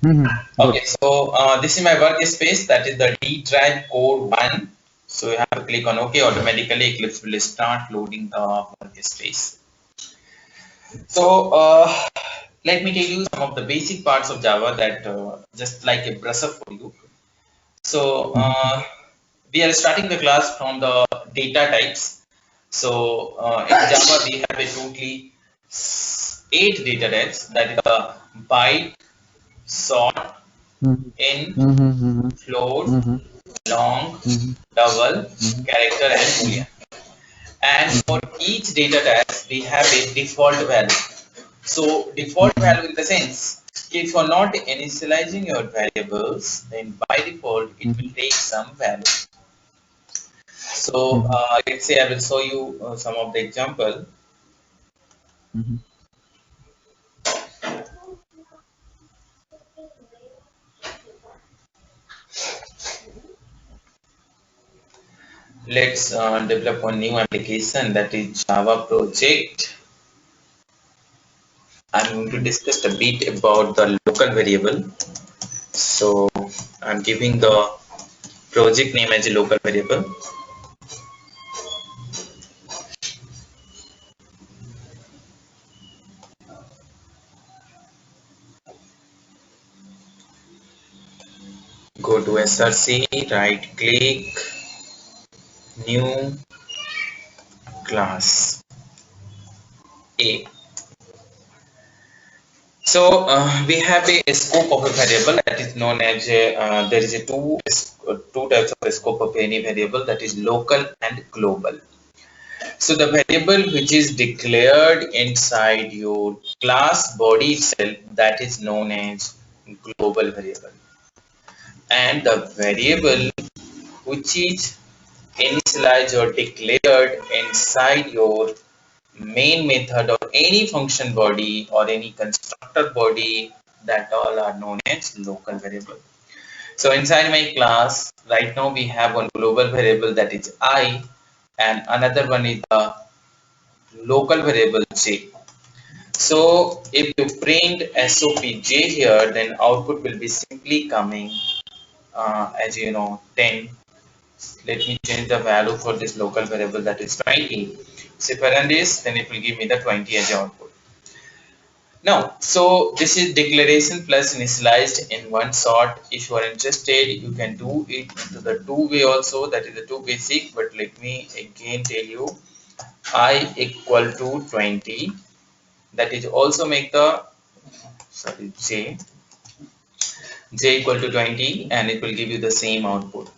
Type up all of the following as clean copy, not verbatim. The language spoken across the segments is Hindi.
Good. Okay, so this is my workspace. That is the D drive core 1. So you have to click on OK. Automatically, Eclipse will start loading the workspace. So let me tell you some of the basic parts of Java that just like a brush up for you. So we are starting the class from the data types. So in Java, we have a totally 8 data types. That is the byte, sort, Mhm. int, Mhm. Mhm. float, Mhm. long, Mhm. double, Mhm. character, and boolean. And for each data type, we have a default value. So default Mhm. value in the sense, if you're not initializing your variables, then by default it will Mhm. take some value. So Mhm. let's say I will show you some of the example. Mhm. Let's develop one new application, that is Java project. I'm going to discuss a bit about the local variable. So I'm giving the project name as a local variable. Go to src, right click, new class A. So we have a scope of a variable that is known as there is a two types of scope of any variable, that is local and global. So the variable which is declared inside your class body itself, that is known as global variable, and the variable which is initialized or declared inside your main method or any function body or any constructor body, that all are known as local variable. So inside my class right now we have one global variable, that is I, and another one is the local variable j. So if you print SOPJ here, then output will be simply coming as you know 10. Let me change the value for this local variable, that is 20. So if I run this, then it will give me the 20 as output. Now, so this is declaration plus initialized in one shot. If you are interested, you can do it to the two way also. That is the two basic. But let me again tell you, I equal to 20. That is also make the sorry j equal to 20, and it will give you the same output.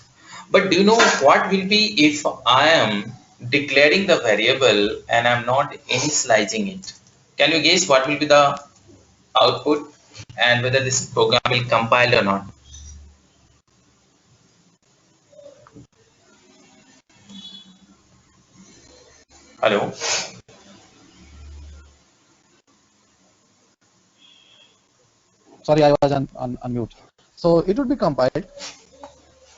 But do you know what will be if I am declaring the variable and I'm not initializing it? Can you guess what will be the output and whether this program will compile or not? Hello? Sorry, I was on mute. So it would be compiled.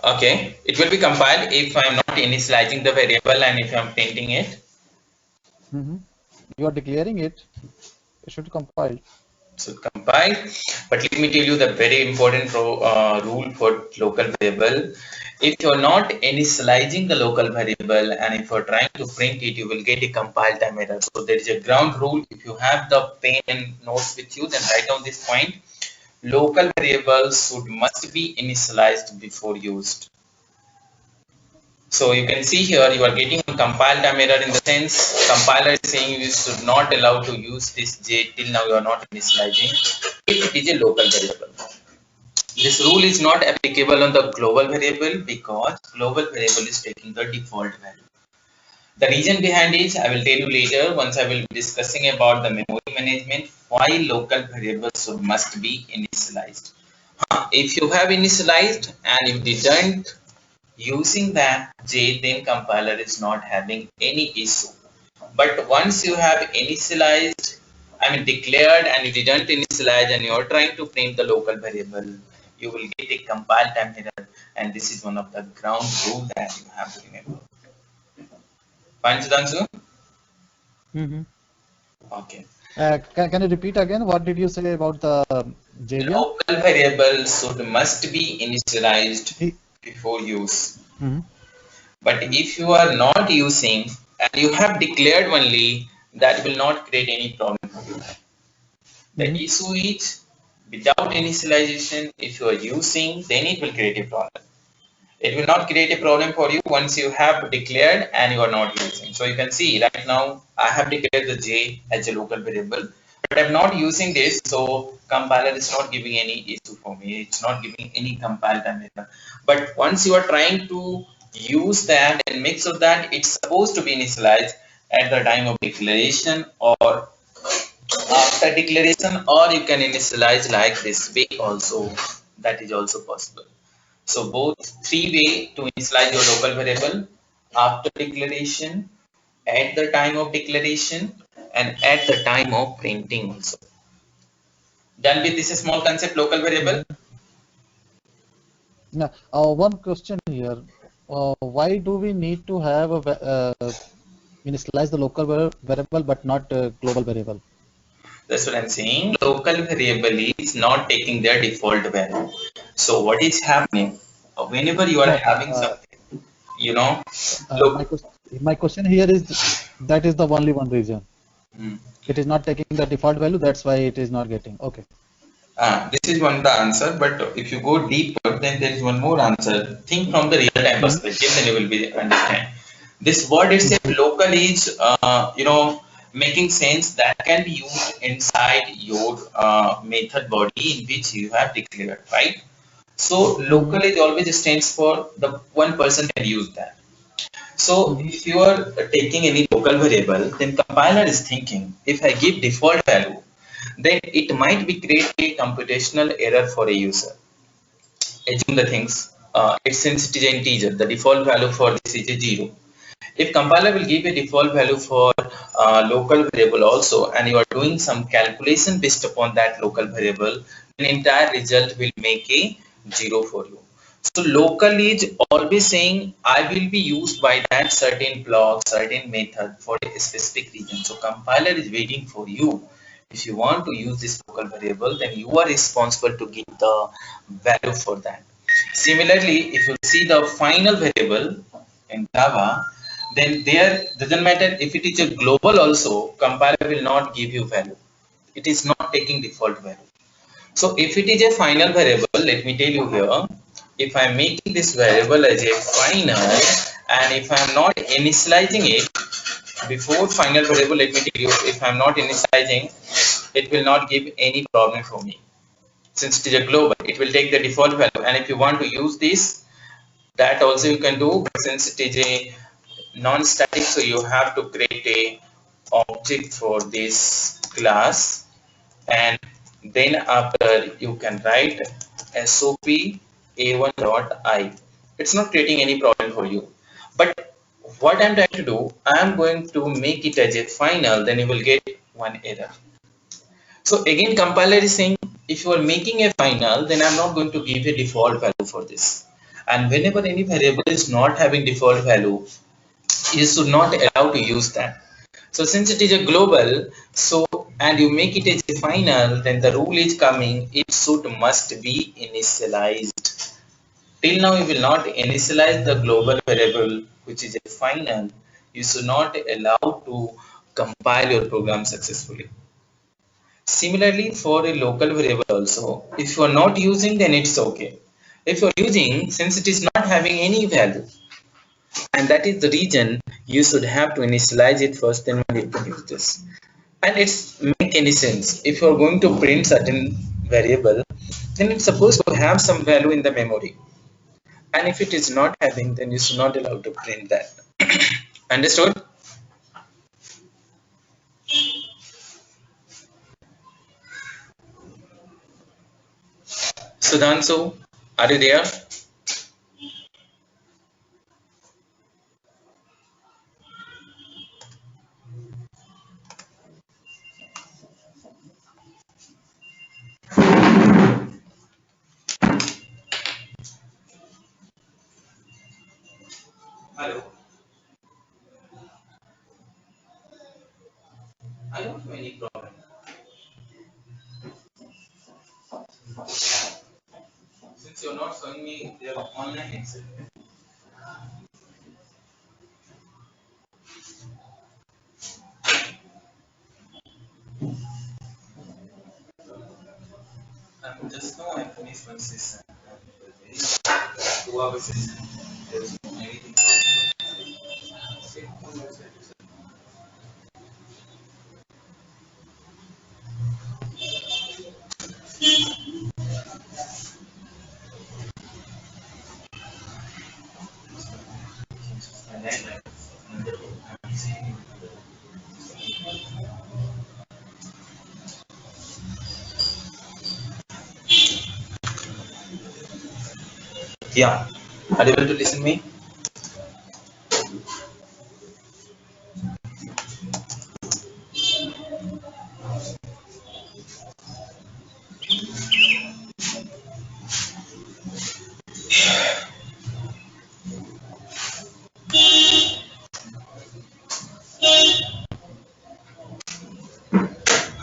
Okay, it will be compiled if I'm not initializing the variable and if I'm printing it. Mhm. You are declaring it. It should compile. So compile, but let me tell you the very important rule for local variable. If you're not initializing the local variable and if you're trying to print it, you will get a compile time error. So there is a ground rule. If you have the pen and notes with you, then write down this point. Local variables should must be initialized before used. So you can see here you are getting a compile time error, in the sense compiler is saying you should not allow to use this j till now you are not initializing if it is a local variable. This rule is not applicable on the global variable because global variable is taking the default value. The reason behind is I will tell you later once I will be discussing about the memory management, why local variables should must be initialized. If you have initialized and you didn't using that J, then compiler is not having any issue. But once you have initialized, I mean declared, and you didn't initialize and you are trying to print the local variable, you will get a compile time error, and this is one of the ground rule that you have to remember. Fine, Sudhanshu? Mhm. Okay. Can you repeat again? What did you say about the JVM? Local variable must be initialized He- before use. Mhm. But if you are not using and you have declared only, that will not create any problem for you. The Mhm. issue is without initialization, if you are using, then it will create a problem. It will not create a problem for you once you have declared and you are not using. So you can see right now I have declared the J as a local variable, but I'm not using this, so compiler is not giving any issue for me. It's not giving any compile time error. But once you are trying to use that and make sure that it's supposed to be initialized at the time of declaration or after declaration, or you can initialize like this way also, that is also possible. So both three way to initialize your local variable: after declaration, at the time of declaration, and at the time of printing also. Done with this small concept local variable. Mhm. Yeah. One question here. Why do we need to have a initialize the local variable but not global variable? That's what I'm saying. Local variable is not taking their default value. So what is happening whenever you are No. having something, you know, My look. question. My question here is that is the only one reason. Hmm. It is not taking the default value. That's why it is not getting. Okay. This is one the answer, but if you go deeper, then there is one more answer. Think from the real-time Mhm. perspective, then you will be understand. This word itself, Mhm. local, is making sense that can be used inside your method body in which you have declared, right? So local Mhm. is always stands for the one person can use that. So Mhm. if you are taking any local variable, then compiler is thinking, if I give default value, then it might be create a computational error for a user. Assume the things, since it is an integer, the default value for this is a 0. If compiler will give a default value for local variable also, and you are doing some calculation based upon that local variable, then entire result will make a 0 for you. So local is always saying I will be used by that certain block, certain method for a specific region. So compiler is waiting for you. If you want to use this local variable, then you are responsible to give the value for that. Similarly, if you see the final variable in Java, then there doesn't matter if it is a global also, compiler will not give you value. It is not taking default value. So if it is a final variable, let me tell you here, if I am making this variable as a final, and if I am not initializing it before final variable, let me tell you, if I am not initializing, it will not give any problem for me. Since it is a global, it will take the default value. And if you want to use this, that also you can do, but since it is a non-static, so you have to create a object for this class, and then after you can write sop a1.i. It's not creating any problem for you, but what I'm trying to do, I'm going to make it as a final, then you will get one error. So again compiler is saying if you are making a final, then I'm not going to give a default value for this. And whenever any variable is not having default value, you should not allow to use that. So since it is a global, so and you make it as a final, then the rule is coming, it should must be initialized. Till now you will not initialize the global variable which is a final. You should not allow to compile your program successfully. Similarly, for a local variable also, if you are not using, then it's okay. If you are using, since it is not having any value, and that is the reason you should have to initialize it first, then only you can use this. And it's make any sense. If you are going to print certain variable, then it's supposed to have some value in the memory. And if it is not having, then you should not allow to print that. Understood? Sudhanshu, are you there? Hello. I don't have any problem. Since you're not showing me their online Excel. Just now I finished one session. 2 hours session. There is no anything. Yeah. Are you able to listen me?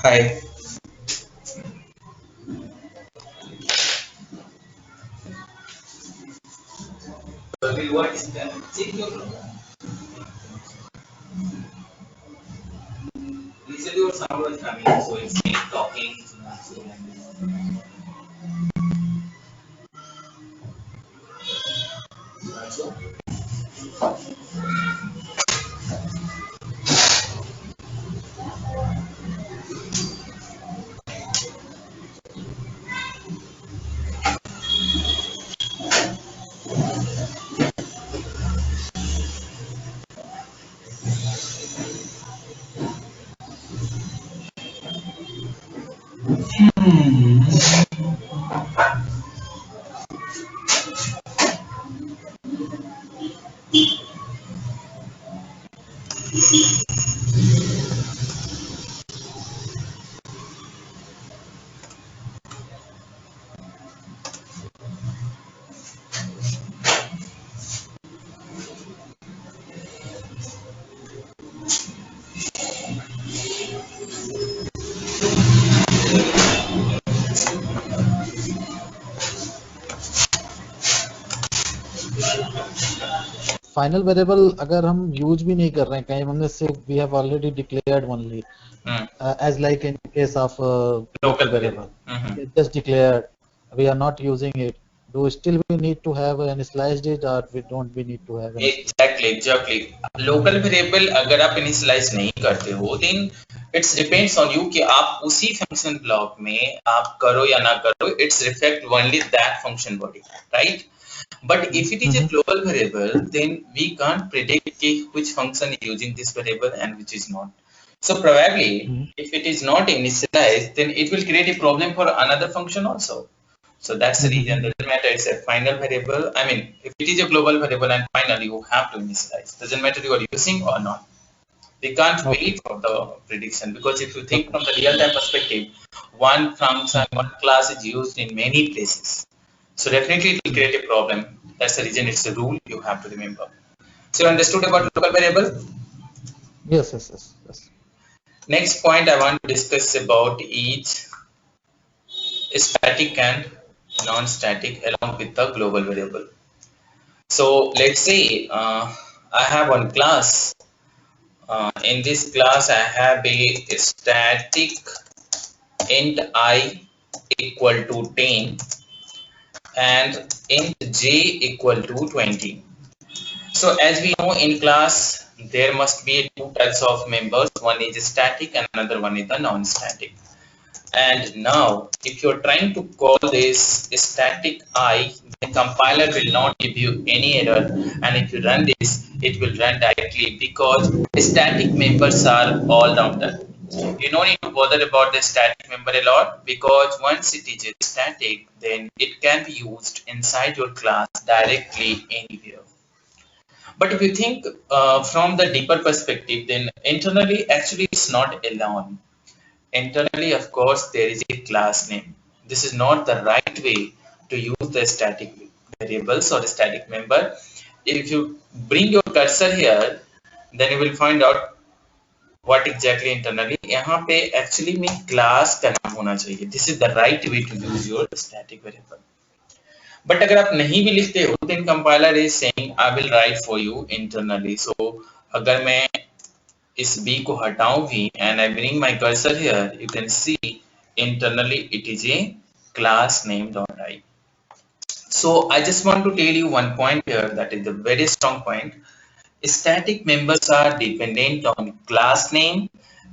Hi. What is that? Initially your sound was coming, so it's talking. So, final variable अगर हम यूज भी नहीं कर रहे हैं कहीं हमने से we have already declared only as like in case of local variable it just declared we are not using it do still we need to have an initialized it or we don't we need to have exactly local variable अगर आप initialize नहीं करते हो then it's depends on you कि आप उसी function block में आप करो या ना करो it's reflect only that function body right. But if it is a global variable, then we can't predict which function is using this variable and which is not. So probably, if it is not initialized, then it will create a problem for another function also. So that's the reason. Doesn't matter. It's a final variable. I mean, if it is a global variable and final, you have to initialize. Doesn't matter you are using or not. We can't wait for the prediction because if you think from the real-time perspective, one function, one class is used in many places. So definitely it will create a problem. That's the reason it's a rule you have to remember. So you understood about local variable? yes. Next point I want to discuss about is static and non-static along with the global variable. So let's say I have one class. In this class I have a static int I equal to 10 and int j equal to 20. So as we know in class there must be two types of members, one is static and another one is the non-static. And now if you're trying to call this static I, the compiler will not give you any error, and if you run this it will run directly because static members are all rounder. You don't need to bother about the static member a lot because once it is static then it can be used inside your class directly anywhere. But if you think from the deeper perspective, then internally actually it's not alone. Internally, of course, there is a class name. This is not the right way to use the static variables or static member. If you bring your cursor here, then you will find out what exactly internally, यहाँ पे actually में class का नाम होना चाहिए. This is the right way to use your static variable. But अगर आप नहीं भी लिखते हो, then compiler is saying I will write for you internally. So अगर मैं इस b को हटाऊं भी and I bring my cursor here, you can see internally it is a class name dot I. So I just want to tell you one point here that is a very strong point. Static members are dependent on class name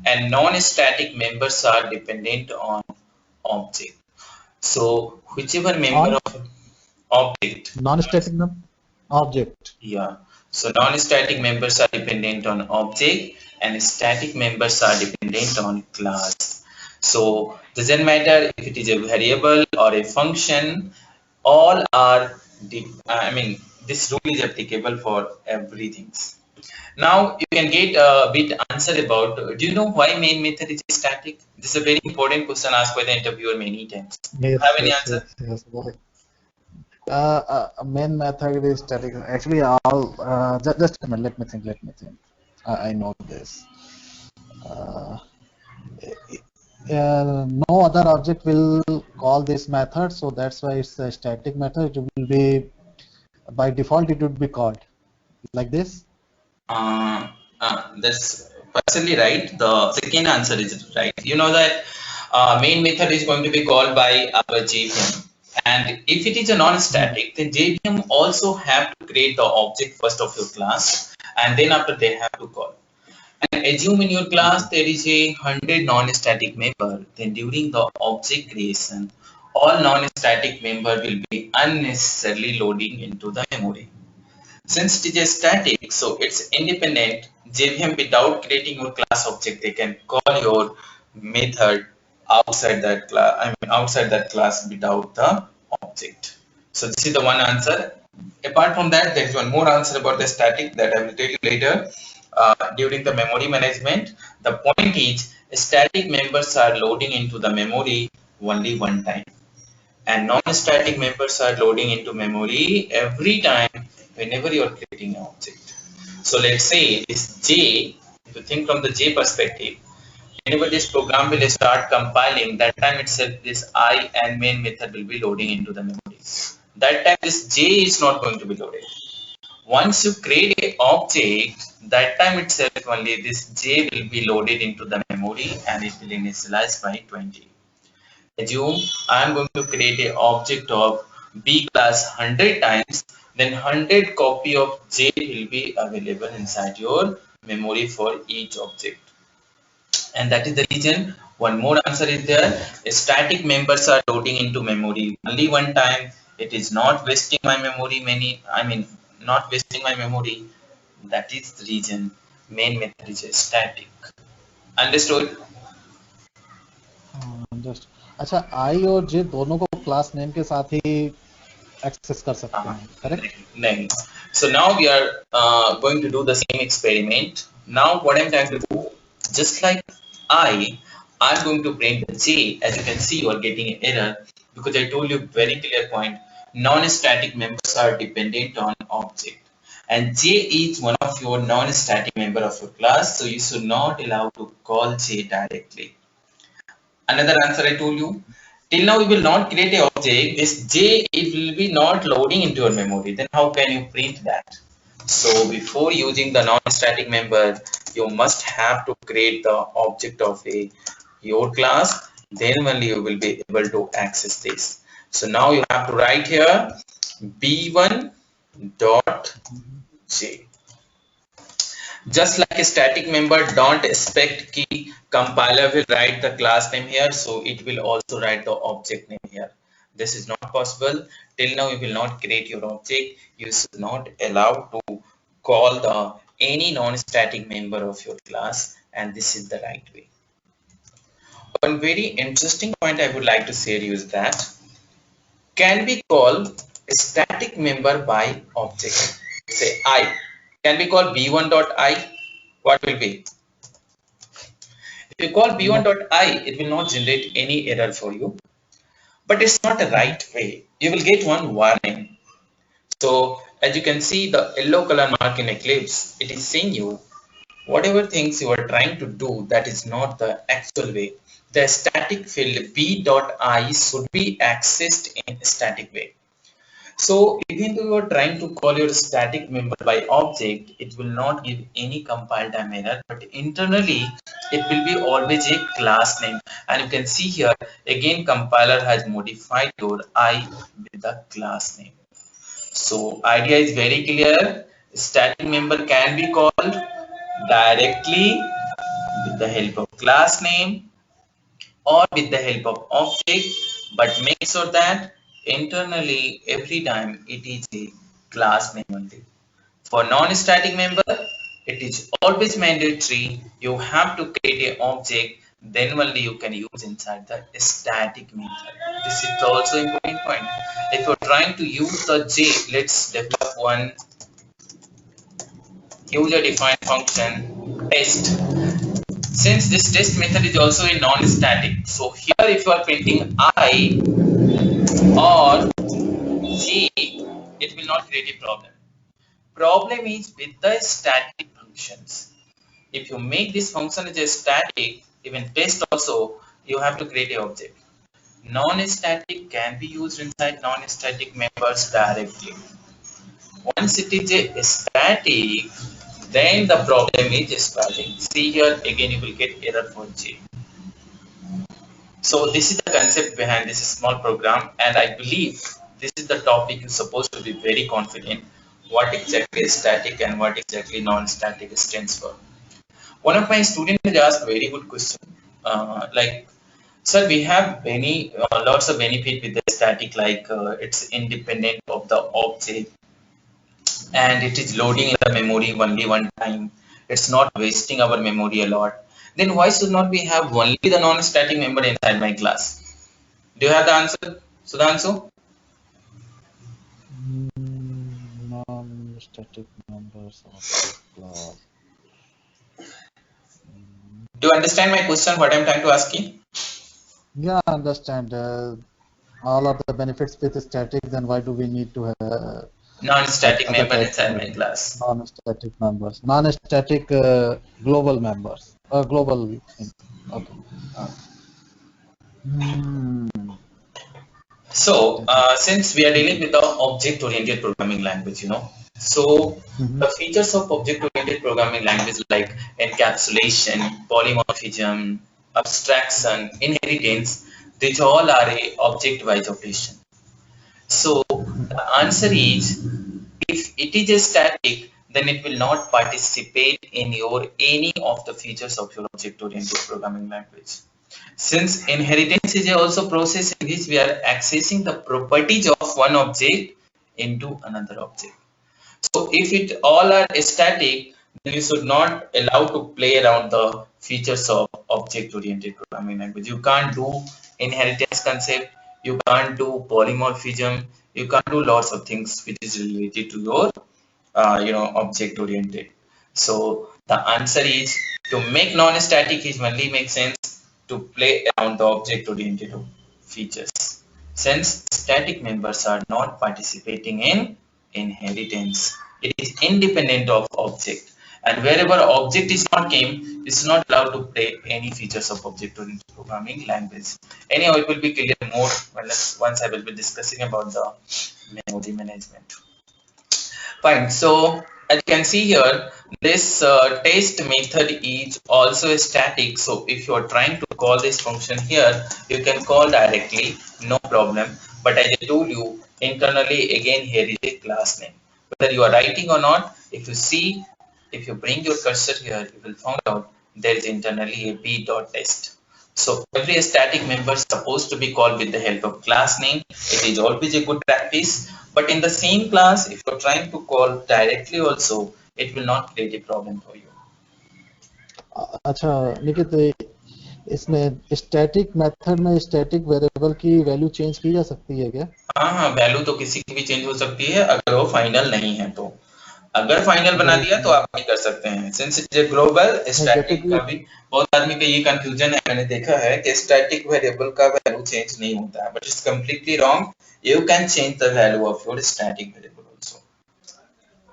and non-static members are dependent on object. So whichever member On of object, non-static object. yeah. So non-static members are dependent on object and static members are dependent on class. So doesn't matter if it is a variable or a function, all are, I mean, this rule is applicable for everything. Now you can get a bit answer about, do you know why main method is static? This is a very important question asked by the interviewer many times. Yes, Have any yes, answer? yes, yes. Main method is static. Actually, all just a minute. Let me think. Let me think. I know this. No other object will call this method, so that's why it's a static method. It will be by default. It would be called like this. That's partially right. The second answer is right. You know that main method is going to be called by our JVM. And if it is a non-static, then JVM also have to create the object first of your class, and then after they have to call. And assume in your class there is a 100 non-static member, then during the object creation, all non-static member will be unnecessarily loading into the memory. Since it is static, so it's independent, JVM without creating your class object, they can call your method outside that class, outside that class without the object. So this is the one answer. Apart from that, there is one more answer about the static that I will tell you later. During the memory management, the point is static members are loading into the memory only one time, and non-static members are loading into memory every time whenever you are creating an object. So let's say this J, if you think from the J perspective, whenever this program will start compiling, that time itself this I and main method will be loading into the memory. That time this J is not going to be loaded. Once you create an object, that time itself only this J will be loaded into the memory and it will initialize by 20. Assume I am going to create an object of B class 100 times, then 100 copy of J will be available inside your memory for each object. And that is the reason one more answer is there. Static members are loading into memory only one time. It is not wasting my memory not wasting my memory. That is the reason main method is static. Understood? Just अच्छा I और J दोनों को क्लास नेम के साथ ही एक्सेस कर सकते हैं, correct? नहीं. So now we are going to do the same experiment. Now what I'm trying to do, just like I'm going to print the J. As you can see, you are getting an error because I told you very clear point. Non-static members are dependent on object, and J is one of your non-static member of your class, so you should not allow to call J directly. Another answer I told you. Till now, we will not create an object. This J, it will be not loading into your memory. Then how can you print that? So before using the non-static member, you must have to create the object of your class. Then only you will be able to access this. So now you have to write here B1 dot J. Just like a static member, don't expect key compiler will write the class name here, so it will also write the object name here. This is not possible. Till now you will not create your object. You should not allow to call the any non-static member of your class, and this is the right way. One very interesting point I would like to share you is that can we call a static member by object? Say I. Can we call b1.i? What will be? If you call b1.i, it will not generate any error for you. But it's not the right way. You will get one warning. So as you can see, the yellow color mark in Eclipse, it is saying you whatever things you are trying to do, that is not the actual way. The static field b.I should be accessed in static way. So even though you are trying to call your static member by object, it will not give any compile time error, but internally it will be always a class name. And you can see here again compiler has modified your I with the class name. So idea is very clear. Static member can be called directly with the help of class name or with the help of object, but make sure that internally every time it is a class name only. For non-static member, it is always mandatory. You have to create an object, then only you can use inside the static method. This is also important point. If you're trying to use the J, let's develop one user defined function test. Since this test method is also a non-static, so here if you are printing I or G, it will not create a problem. Problem is with the static functions. If you make this function as a static, even test also, you have to create an object. Non-static can be used inside non-static members directly. Once it is a static, then the problem is starting. See here again you will get error for J. So this is the concept behind this small program, and I believe this is the topic you're supposed to be very confident what exactly is static and what exactly non-static stands for. One of my students asked very good question, like, sir, we have many lots of benefit with the static, like it's independent of the object and it is loading in the memory only one time. It's not wasting our memory a lot. Then why should not we have only the non-static member inside my class? Do you have the answer, Sudhanshu? Non-static members of the class. Do you understand my question? What I'm trying to ask you? Yeah, I understand. All of the benefits with static, then why do we need to have Non-static member inside my class? Non-static members, non-static global members, global. Okay. So since we are dealing with the object-oriented programming language, so the features of object-oriented programming language like encapsulation, polymorphism, abstraction, inheritance, these all are a object-wise operation. So the answer is, if it is a static, then it will not participate in any of the features of your object-oriented programming language. Since inheritance is also process in which we are accessing the properties of one object into another object. So if it all are static, then you should not allow to play around the features of object-oriented programming language. You can't do inheritance concept, you can't do polymorphism, you can't do lots of things which is related to your object-oriented. So the answer is, to make non-static is only makes sense to play around the object-oriented features, since static members are not participating in inheritance. It is independent of object, and wherever object is not came, it's not allowed to play any features of object-oriented programming language. Anyhow, it will be clear more once I will be discussing about the memory management. Fine. So as you can see here, this test method is also static. So if you are trying to call this function here, you can call directly, no problem. But as I told you, internally again here is a class name. Whether you are writing or not, if you see, if you bring your cursor here, you will find out there is internally a b.test. So every static member is supposed to be called with the help of class name. It is always a good practice. But in the same class, if you're trying to call directly also, it will not create a problem for you. अच्छा निकित, इसमें स्टैटिक मेथड में स्टैटिक वेरिएबल की वैल्यू चेंज की जा सकती है क्या? हाँ, वैल्यू तो किसी की भी चेंज हो सकती है अगर वो फाइनल नहीं है तो। अगर फाइनल बना दिया तो आप नहीं कर सकते हैं। Since it is global static का भी बहुत आदमी का ये कंफ्यूजन है, मैंने देखा है कि स्टैटिक वेरिएबल का वैल्यू चेंज नहीं होता है, but it's completely wrong. You can change the value of your static variable also.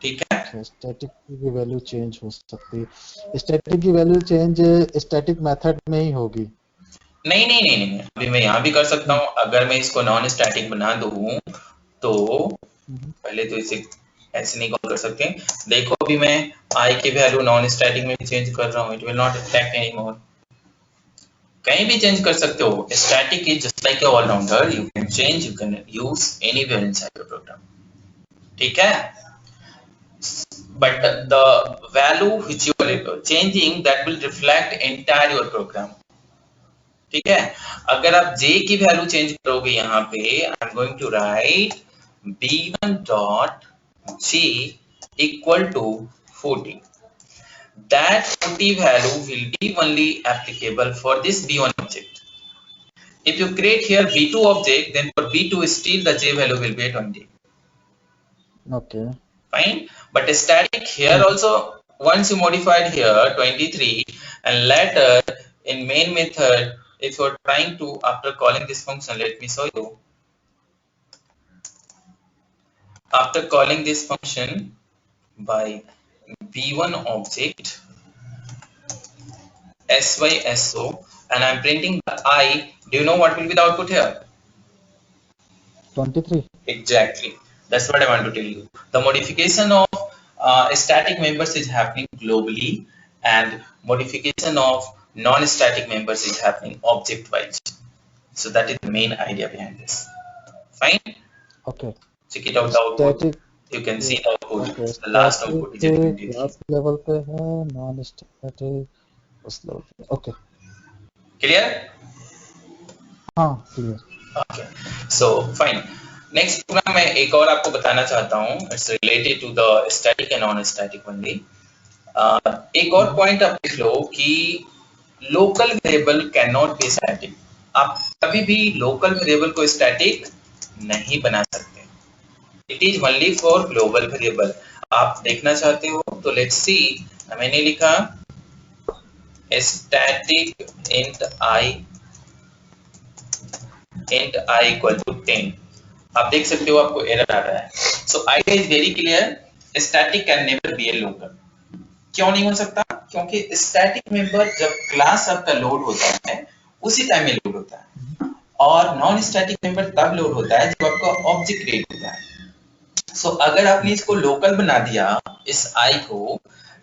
ठीक है, स्टैटिक की वैल्यू चेंज हो सकती है, स्टैटिक की वैल्यू चेंज स्टैटिक मेथड में ही होगी। नहीं नहीं नहीं नहीं, अभी मैं यहाँ भी कर सकता हूँ। अगर मैं इसको नॉन स्टैटिक बना दूँ तो पहले तो इसे ऐसे नहीं कॉल कर सकते। देखो अभी मैं आई की वैल्यू नॉन स्टैटिक में चेंज कर रहा हूँ, it will not affect any more. कहीं भी चेंज कर सकते हो। Static is just like a allrounder, you can change, you can use anywhere inside your program, ठीक है। But the value which you are changing that will reflect entire your program, ठीक है। अगर आप j की वैल्यू चेंज करोगे यहाँ पे, I am going to write b1 dot j equal to 40, that 40 value will be only applicable for this b1 object. If you create here b2 object, then for b2 still the j value will be 20. Okay. Fine. But static here also, once you modified here 23, and later in main method, if you are trying to, after calling this function, let me show you. After calling this function by b1 object syso, and I'm printing the I, do you know what will be the output here? 23. Exactly. That's what I want to tell you. The modification of static members is happening globally, and modification of non-static members is happening object-wise. So that is the main idea behind this. Fine. Okay. Check it out. The output. You can see the output. Okay. The last output is 23. Class level पे है, non-static उस level पे. Okay. Clear? हाँ, clear. Okay. So fine. Next program मैं एक और आपको बताना चाहता हूँ, it's related to the static and non static only. एक और पॉइंट आप देख लो कि local variable can not be static. आप कभी भी लोकल वेरिएबल को स्टैटिक नहीं बना सकते, it is only for global variable. आप देखना चाहते हो तो लेट्स सी, मैंने लिखा static int I equal to 10। आप देख सकते हो आपको एरर आ रहा है। So idea is very clear, static can never be A local. क्यों नहीं हो सकता? क्योंकि स्टैटिक मेंबर जब क्लास आपका लोड होता है उसी टाइम में लोड होता है, और नॉन स्टैटिक मेंबर तब लोड होता है जब आपका ऑब्जेक्ट क्रिएट होता है। सो अगर आपने इसको लोकल बना दिया इस आई को,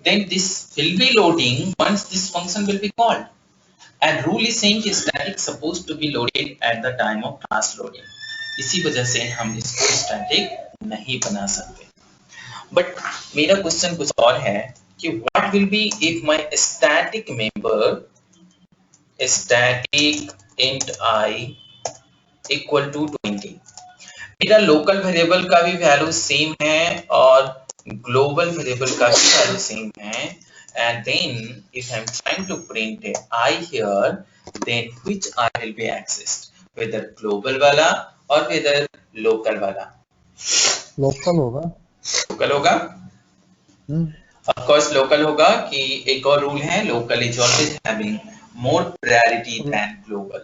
then this will be loading once this function will be called, and rule is saying कि static supposed to be loaded at the time of class loading। इसी वजह से हम इसको स्टैटिक नहीं बना सकते। बट मेरा क्वेश्चन कुछ और है कि what will be if my static member static int I equal to 20। मेरा लोकल वेरिएबल का भी वैल्यू सेम है और ग्लोबल वेरिएबल का भी वैल्यू सेम है, and then if I'm trying to print a I here, then which I will be accessed, whether global वाला और whether local वाला? Local होगा। Local होगा? Of course local होगा कि एक और रूल है, local is always having more priority than global.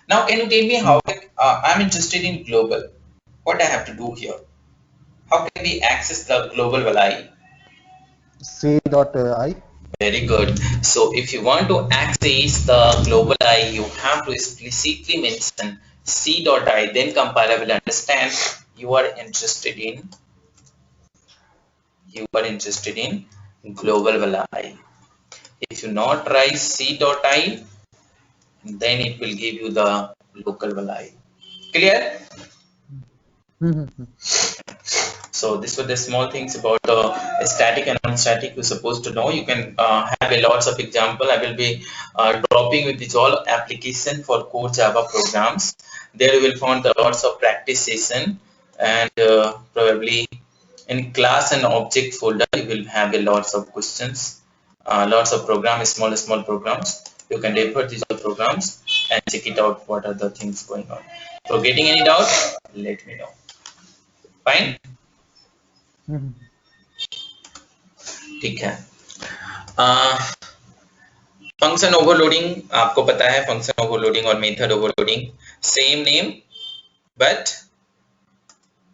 Now can you tell me how I'm interested in global? What I have to do here? How can we access the global value? C.I. Very good. So if you want to access the global I, you have to explicitly mention C.I. Then compiler will understand you are interested in global value. If you not write C.I, then it will give you the local value. Clear? So this were the small things about static and non-static you're supposed to know. You can have a lots of example. I will be dropping with this all application for core Java programs. There you will find the lots of practice session, and probably in class and object folder you will have a lots of questions, lots of programs, small programs. You can refer these all programs and check it out what are the things going on. So getting any doubt, let me know. Fine. ठीक है। फंक्शन ओवरलोडिंग आपको पता है, फंक्शन ओवरलोडिंग और method overloading same name but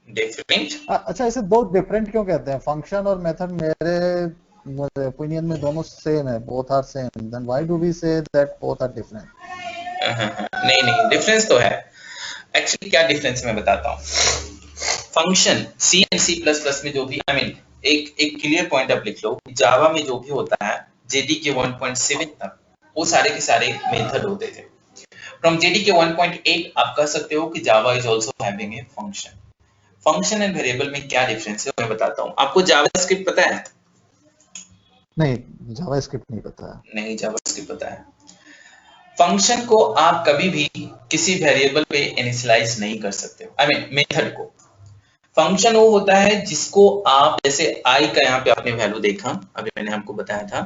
different. अच्छा, इसे दो डिफरेंट क्यों कहते हैं? फंक्शन और मेथड मेरे ओपिनियन में दोनों सेम है, both are same, then why do we say that both are different? नहीं नहीं, डिफरेंस तो है। एक्चुअली क्या डिफरेंस मैं बताता हूँ। Function C and C plus plus में जो भी एक क्लियर पॉइंट आप लिख लो, जावा में जो भी होता है जेडीके 1.7 तक वो सारे के सारे मेथड होते थे। फ्रॉम जेडीके 1.8 आप कह सकते हो कि Java is also having a function. Function and variable में क्या डिफरेंस है मैं बताता हूँ। आपको जावास्क्रिप्ट पता है? नहीं, जावास्क्रिप्ट नहीं पता है। नहीं, जावास्क्रिप्ट पता है। फंक्शन को आप कभी भी किसी वेरिएबल पे इनिशियलाइज नहीं कर सकते हो, मेथड को। फंक्शन वो होता है जिसको आप, जैसे आई का यहाँ पे आपने वैल्यू देखा, अभी मैंने आपको बताया था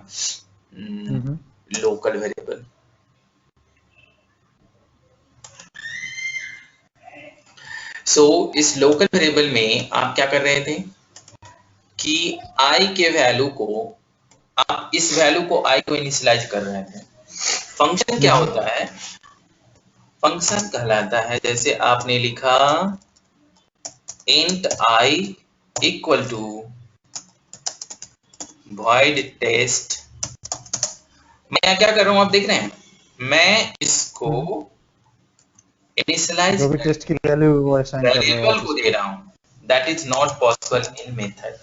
लोकल वेरिएबल। सो इस लोकल वेरिएबल में आप क्या कर रहे थे कि आई के वैल्यू को, आप इस वैल्यू को आई को इनिशियलाइज कर रहे थे। फंक्शन क्या होता है? फंक्शन कहलाता है, जैसे आपने लिखा int I equal to void test। मैं क्या कर रहा हूं आप देख रहे हैं, मैं इसको इनिशियलाइज जो भी टेस्ट की वैल्यू वो असाइन कर रहे वेरिएबल को दे रहा हूं। That is not possible in method.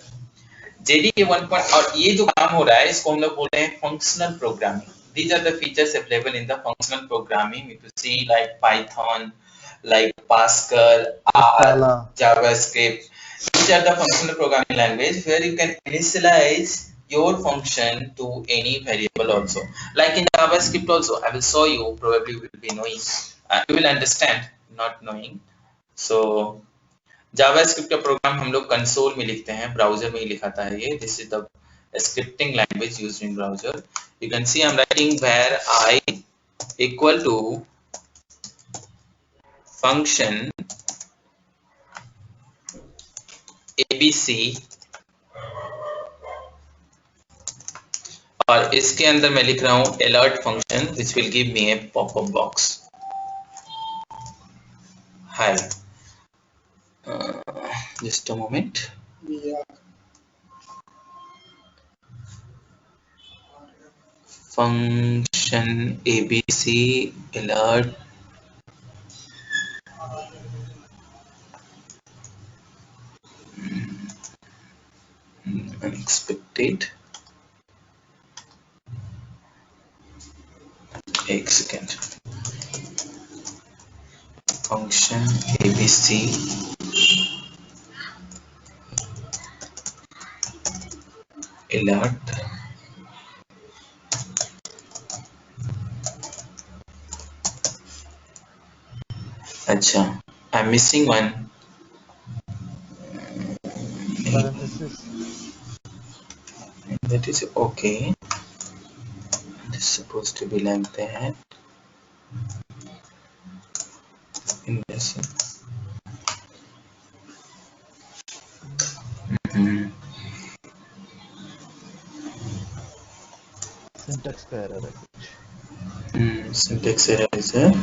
JDK 1 और ये जो काम हो रहा है इसको हम लोग बोलते हैं functional programming. These are the features available in the functional programming. If you see like Python, like Pascal, R, JavaScript, these are the functional programming language where you can initialize your function to any variable also. Like in JavaScript also, I will show you. Probably you will be knowing, you will understand, not knowing. So JavaScript का प्रोग्राम हम लोग कंसोल में लिखते हैं, ब्राउजर में ही लिखाता है ये। This is the scripting language used in browser. You can see I'm writing where I equal to function abc और इसके अंदर मैं लिख रहा हूं alert function which will give me a pop-up box. Hi. Just a moment. Function abc alert unexpected. एक सेकेंड। फंक्शन abc alert अच्छा, I'm missing one. That is okay. It is supposed to be like that. In this. Syntax का error है कुछ। Syntax error is there.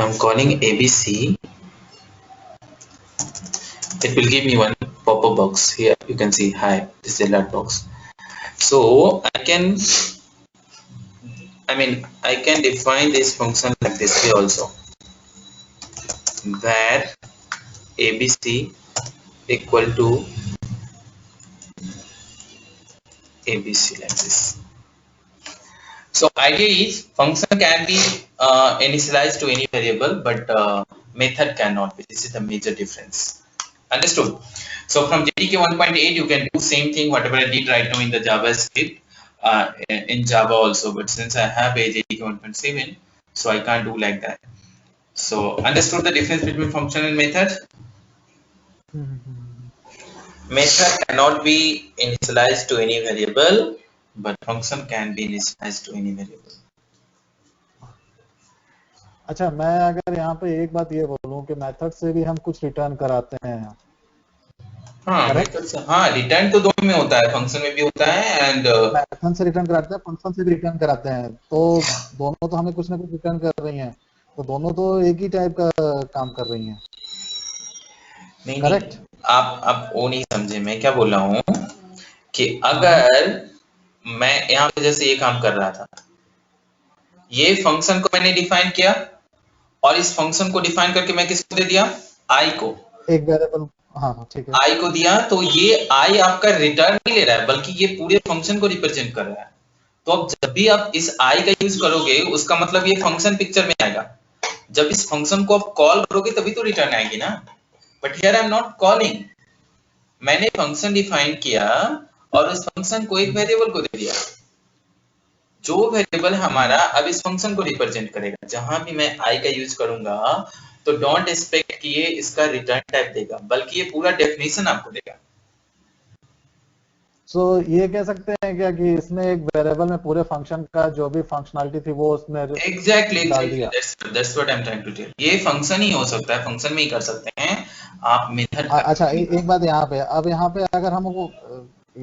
I'm calling ABC. It will give me one pop-up box here. You can see hi. This is alert box. So I can define this function like this way also. Where ABC equal to ABC like this. So idea is function can be initialized to any variable, but method cannot be. This is the major difference. Understood? So from JDK 1.8 you can do same thing whatever I did right now in the JavaScript in Java also, but since I have a JDK 1.7, so I can't do like that. So understood the difference between function and method? Method cannot be initialized to any variable, but function can be initialized to any variable. अच्छा, मैं अगर यहाँ पे एक बात ये बोलूँ कि मेथड से भी हम कुछ रिटर्न कराते हैं। हाँ, मेथड से, हाँ, रिटर्न तो दोनों में होता है, फंक्शन में भी होता है एंड मेथड से रिटर्न कराते हैं, फंक्शन से भी रिटर्न कराते हैं, तो दोनों तो हमें कुछ ना कुछ रिटर्न कर रही हैं। तो दोनों तो एक ही टाइप का काम कर रही हैं। नहीं करेक्ट। आप वो नहीं समझे, मैं क्या बोल रहा हूँ कि अगर मैं यहाँ पे जैसे ये काम कर रहा था, ये फंक्शन को मैंने डिफाइन किया और इस फंक्शन को डिफाइन करके मैं किसको दे दिया, आई को, एक वेरिएबल, हाँ ठीक है, आई को दिया, तो ये आई आपका रिटर्न नहीं ले रहा है बल्कि ये पूरे फंक्शन को रिप्रेजेंट कर रहा है। तो अब जब भी आप इस आई का यूज करोगे उसका मतलब ये फंक्शन पिक्चर में आएगा। जब इस फंक्शन को आप कॉल करोगे तभी तो रिटर्न आएगी ना। But here I am not calling, मैंने फंक्शन डिफाइन किया और उस फंक्शन को एक वेरिएबल को दे दिया। जो वेरिएबल हमारा अब इस फंक्शन को रिप्रेजेंट करेगा, जहां भी मैं आई का यूज करूंगा तो डोंट एक्सपेक्ट कि ये इसका रिटर्न टाइप देगा, बल्कि ये पूरा डेफिनेशन आपको देगा। सो ये कह सकते हैं क्या कि इसने एक वेरिएबल में पूरे फंक्शन का जो भी फंक्शनैलिटी थी वो उसने एग्जैक्टली डाल दिया। That's what I am trying to tell. ये फंक्शन ही हो सकता है, फंक्शन में ही कर सकते हैं आप मेथड। अच्छा एक बात यहाँ पे, अब यहाँ पे अगर हमको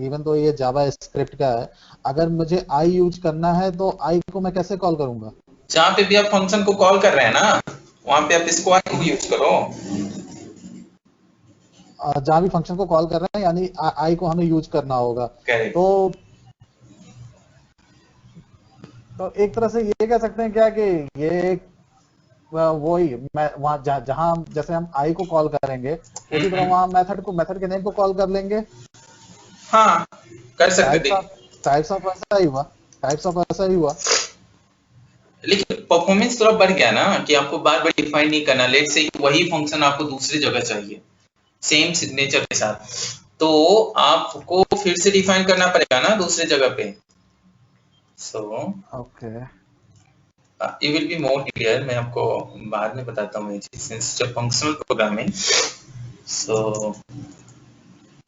इवन तो ये जावा स्क्रिप्ट का है, अगर मुझे आई यूज करना है तो आई को मैं कैसे कॉल करूंगा? जहां पे भी आप फंक्शन को कॉल कर रहे हैं ना, वहां पे आप इसको आई को यूज करो। जहां भी फंक्शन को कॉल कर रहे हैं यानी आई को हमें यूज करना होगा। करेक्ट। तो एक तरह से ये कह सकते हैं क्या कि ये एक वही मैं वहां जहां जैसे हम आई को कॉल करेंगे उसी तरह वहां मेथड के नेम को कॉल कर लेंगे। हाँ कर सकते। टाइप्स ऑफ ऐसा ही हुआ। लेकिन परफॉर्मेंस थोड़ा बढ़ गया ना कि आपको बार बार डिफाइन नहीं करना। लेट से वही फंक्शन आपको दूसरी जगह चाहिए सेम सिग्नेचर के साथ, तो आपको फिर से डिफाइन करना पड़ेगा ना दूसरी जगह पे। So okay, it will be more clear, मैं आपको बाद में बताता हूँ ये चीज सिंस जब functional programming. So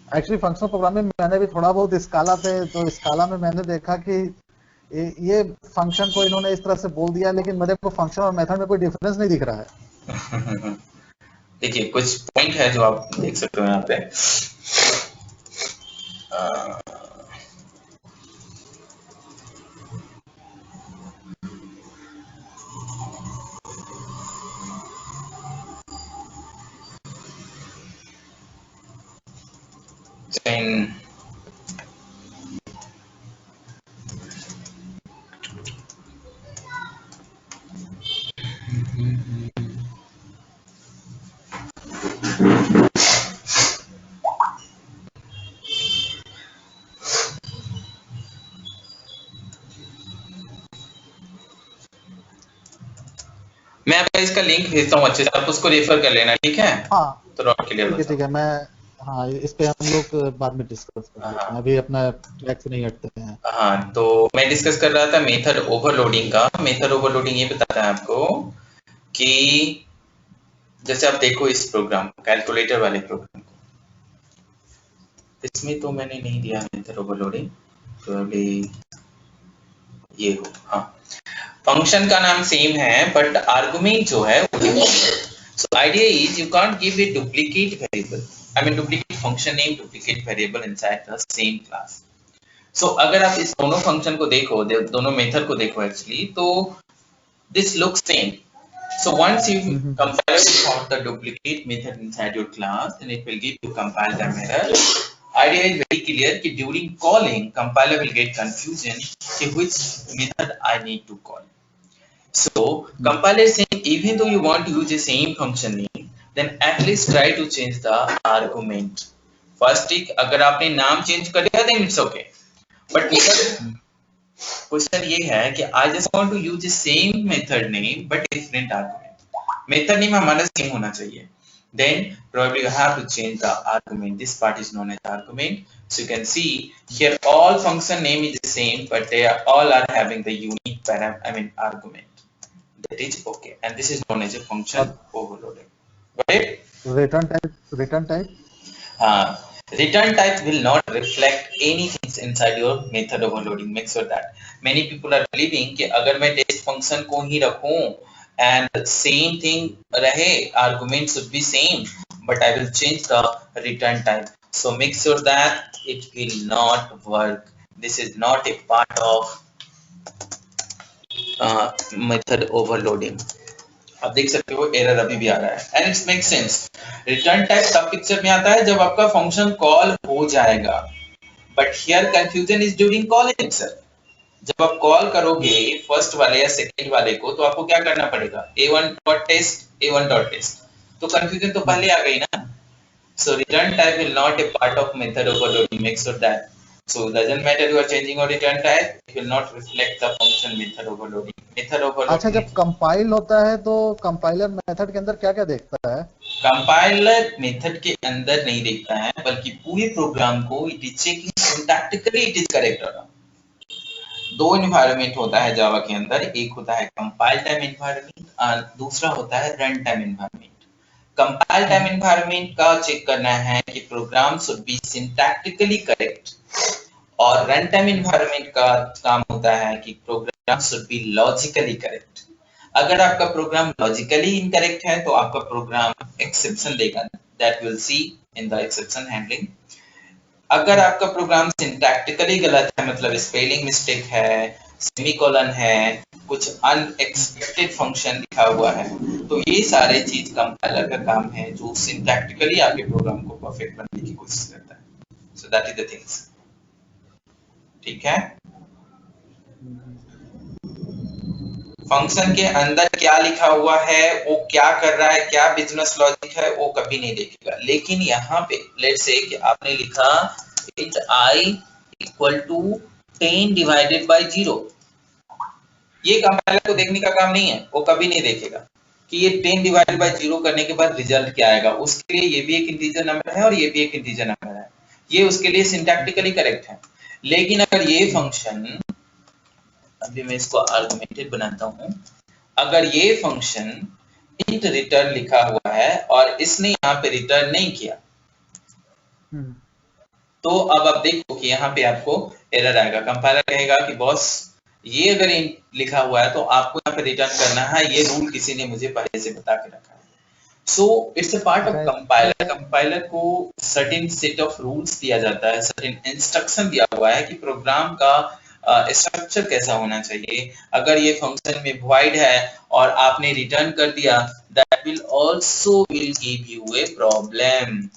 actually functional programming मैंने भी थोड़ा बहुत स्काला पे, तो स्काला में मैंने देखा कि ये फंक्शन को इन्होंने इस तरह से बोल दिया, लेकिन मेरे को फंक्शन और मेथड में कोई डिफरेंस नहीं दिख रहा है। देखिए कुछ पॉइंट है जो आप देख सकते हो यहाँ पे। मैं आपका इसका लिंक भेजता हूँ अच्छे से, आप उसको रेफर कर लेना, ठीक है? हाँ तो और क्लियर ठीक है मैं, हाँ इस पे हम लोग बाद में डिस्कस कर लेते हैं, अभी अपना ट्रैक से नहीं हटते हैं। हाँ तो मैं डिस्कस कर रहा था मेथड ओवरलोडिंग का। मेथड ओवरलोडिंग ये बताता है आपको कि जैसे आप देखो इस प्रोग्राम कैलकुलेटर वाले प्रोग्राम को, इसमें तो मैंने नहीं दिया मेथड ओवरलोडिंग, प्रोबेबली ये हो। हाँ फंक्शन का नाम सेम है बट आर्गुमेंट जो है वो, so idea is you can't give a duplicate variable, I mean duplicate function name, duplicate variable inside the same class. So अगर आप इस दोनों फंक्शन को देखो, दोनों मेथड को देखो एक्चुअली, तो this looks same. So once you compile without the duplicate method inside your class, then it will give you compile time error. Idea is very clear कि during calling compiler will get confusion कि which method I need to call. So compiler is saying even though you want to use the same function name, then at least try to change the argument. First अगर आपने नाम चेंज कर दिया then it's okay. But question ये है कि I just want to use the same method name but different argument. Method name हमारा सेम होना चाहिए. Then probably you have to change the argument. This part is known as argument. So you can see here all function name is the same, but they are all are having the unique argument. That is okay, and this is known as a function overloading. Got it? Return type. Return type will not reflect anything inside your method overloading. Make sure that many people are believing कि अगर मैं test function को ही रखूं and same thing रहे, argument should be same, but I will change the return type. So make sure that it will not work. This is not a part of method overloading. आप देख सकते हो एरर अभी भी आ रहा है and it's make sense. Return type तब पिक्चर में आता है जब आपका फंक्शन कॉल हो जाएगा, but here confusion is during calling sir. जब आप कॉल करोगे फर्स्ट वाले या सेकंड वाले को तो आपको क्या करना पड़ेगा, a1.test a1.test, तो कंफ्यूजन तो पहले आ गई ना। So return type will not a part of method overloading, make sure that. So doesn't matter you are changing your return type, it will not reflect the function method overloading. Method overloading. अच्छा, जब कंपाइल होता है तो कंपाइलर मेथड के अंदर क्या क्या देखता है? कंपाइलर मेथड के अंदर नहीं देखता है, बल्कि पूरे प्रोग्राम को it is checking syntactically it is correct और नॉट। दो एनवायरनमेंट होता है जावा के अंदर, एक होता है कंपाइल टाइम एनवायरनमेंट और दूसरा होता है run time environment. Compile time environment का चेक करना है कि programme should be syntactically correct, और रन टाइम एनवायरनमेंट का काम होता है कि programme should be logically correct. अगर आपका प्रोग्राम लॉजिकली इनकरेक्ट है तो आपका प्रोग्राम एक्सेप्शन देगा, that will see in the exception handling. अगर आपका प्रोग्राम सिंटैक्टिकली गलत है, मतलब स्पेलिंग मिस्टेक है, सेमीकोलन है, कुछ अनएक्सपेक्टेड फंक्शन लिखा हुआ है, तो ये सारे चीज कंपाइलर का काम है जो सिंटैक्टिकली आपके प्रोग्राम को परफेक्ट बनाने की कोशिश करता है। So that is the things. ठीक है, फंक्शन के अंदर क्या लिखा हुआ है, वो क्या कर रहा है, क्या बिजनेस लॉजिक है, वो कभी नहीं देखेगा। लेकिन यहाँ पे लेट्स से कि आपने लिखा int I equal to 10 divided by 0, ये कंपाइलर को देखने का काम नहीं है, वो कभी नहीं देखेगा कि ये 10 डिवाइडेड बाय 0 करने के बाद रिजल्ट क्या आएगा। उसके लिए ये भी एक इंटीजर नंबर है और ये भी एक इंटीजर नंबर है, ये उसके लिए सिंटैक्टिकली करेक्ट है। लेकिन अगर ये फंक्शन, अभी मैं इसको आर्गुमेंटेड बनाता हूं, अगर ये फंक्शन int रिटर्न लिखा हुआ है और इसने यहाँ पे रिटर्न नहीं किया, तो अब आप देखो कि यहाँ पे आपको एरर आएगा। कंपाइलर कहेगा कि बॉस ये अगर लिखा हुआ है तो आपको यहाँ पे रिटर्न करना है, ये रूल किसी ने मुझे पहले से बता के रखा है। So it's a part of compiler. Compiler को सर्टेन सेट ऑफ रूल्स दिया जाता है, सर्टेन इंस्ट्रक्शन दिया हुआ है कि प्रोग्राम का स्ट्रक्चर कैसा होना चाहिए। अगर ये फंक्शन में वॉइड है और आपने रिटर्न कर दिया, that will also will give U a problem,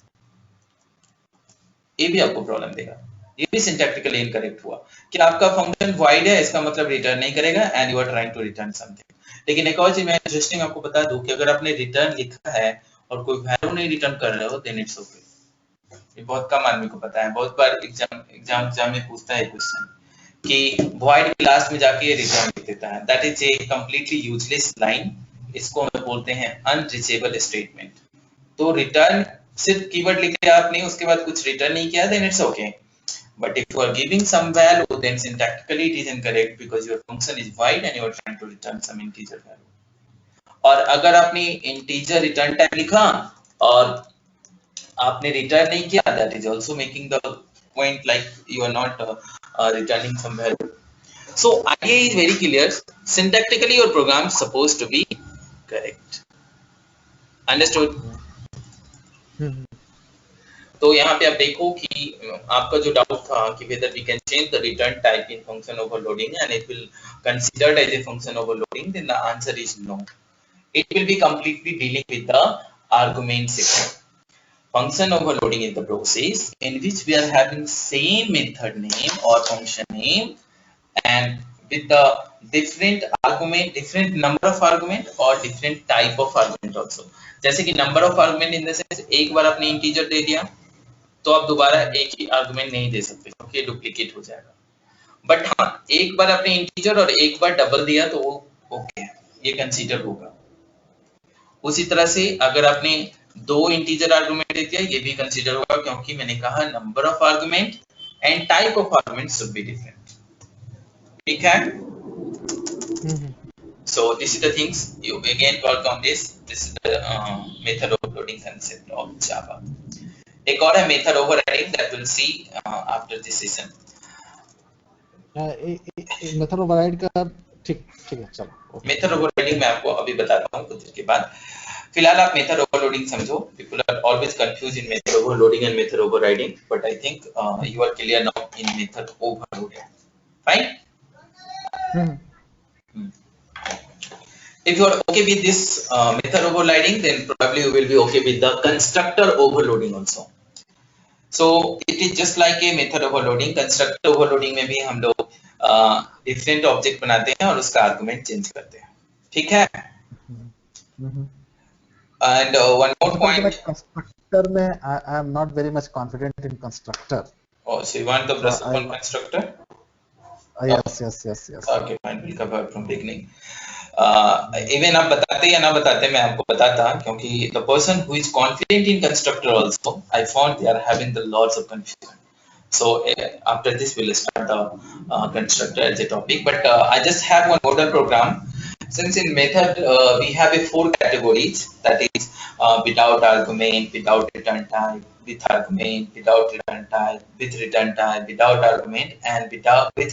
ये भी आपको प्रॉब्लम देगा। ये भी सिंटैक्टिकली इनकरेक्ट हुआ कि आपका फंक्शन वॉइड है, इसका मतलब रिटर्न नहीं करेगा and you are trying to return something. लेकिन एक और चीज मैं इंटरेस्टिंग आपको बता दूं कि अगर आपने रिटर्न लिखा है और कोई वैल्यू नहीं रिटर्न कर रहे हो, देन इट्स ओके। ये बहुत कम आदमी को पता है। बहुत बार एग्जाम में पूछता है क्वेश्चन कि वॉइड के लास्ट में जाके ये रिटर्न लिख देता है, that is a completely useless line. इसको हम बोलते हैं अनरीचेबल स्टेटमेंट। तो रिटर्न सिर्फ कीवर्ड लिख दिया आपने, उसके बाद कुछ रिटर्न नहीं किया, then it's okay. But if you are giving some value, then syntactically it is incorrect because your function is void and you are trying to return some integer value. और अगर आपने integer return type लिखा और आपने return नहीं किया, that is also making the point like you are not returning some value. So idea is very clear. Syntactically your program is supposed to be correct. Understood? तो यहाँ पे आप देखो कि आपका जो डाउट था कि whether we can change the return type in function overloading and it will considered as a function overloading, then the answer is no. It will be completely dealing with the argument section. Function overloading is the process in which we are having same method name or function name and with the different argument, different number of argument or different type of argument also. जैसे कि number of argument in the sense एक बार आपने integer दे दिया तो आप दोबारा एक ही आर्गुमेंट नहीं दे सकते क्योंकि डुप्लीकेट हो जाएगा। बट हाँ, एक बार आपने इंटीजर और एक बार डबल दिया तो वो ओके है, ये कंसीडर होगा। उसी तरह से अगर आपने दो इंटीजर आर्गुमेंट दे दिया, ये भी कंसीडर होगा क्योंकि मैंने कहा number of argument and type of argument should be different. ठीक है? So this is the things you again work on this. This is the method overloading concept of Java. एक और है method overriding that will see after this session. Method override का ठीक है, चलो मेथड ओवरराइडिंग मैं आपको अभी बताता हूँ कुछ देर के बाद। फिलहाल आप मेथड ओवरलोडिंग समझो। People are always confuse in method overloading and method overriding, but I think you are clear now in method overloading. Fine? If you are okay with this method overloading, then probably you will be okay with the constructor overloading also. So it is just like a method overloading. Constructor overloading में भी हम लोग different object बनाते हैं और उसका argument change करते हैं. ठीक है? And one more point. Constructor में I am not very much confident in constructor. Oh, so you want the brush upon constructor? Yes. Okay, fine. We'll cover from beginning. Even आप बताते या ना बताते मैं आपको बताता क्योंकि the person who is confident in constructor also I found they are having the lots of confusion. So after this we'll start the constructor as a topic, but I just have one model program. Since in method we have a 4 categories, that is without argument, without return type, with argument, without return type, with return type, without argument, and with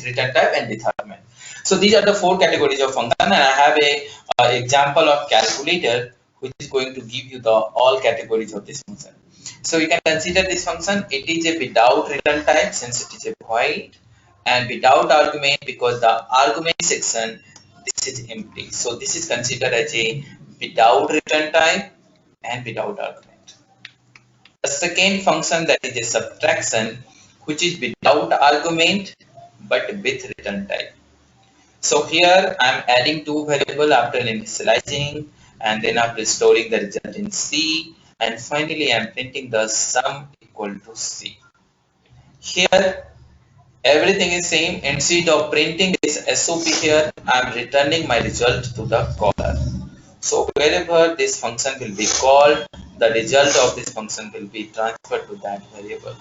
return type and with argument. So these are the 4 categories of function, and I have a example of calculator which is going to give you the all categories of this function. So you can consider this function. It is a without return type since it is a void, and without argument because the argument section this is empty. So this is considered as a without return type and without argument. The second function, that is a subtraction, which is without argument but with return type. So here I am adding 2 variables after initializing, and then after storing the result in C, and finally I am printing the sum equal to C. Here everything is same. Instead of printing this SOP here, I am returning my result to the caller. So wherever this function will be called, the result of this function will be transferred to that variable.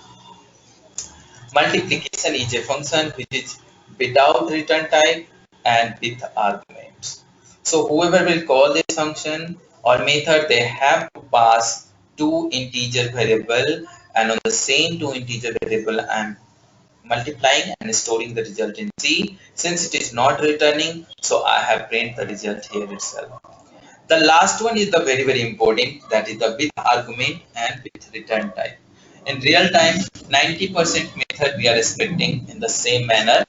Multiplication is a function which is without return type and with arguments. So whoever will call this function or method, they have to pass 2 integer variable, and on the same 2 integer variable I am multiplying and storing the result in C. Since it is not returning, so I have printed the result here itself. The last one is the very important, that is the with argument and with return type. In real time, 90% method we are expecting in the same manner.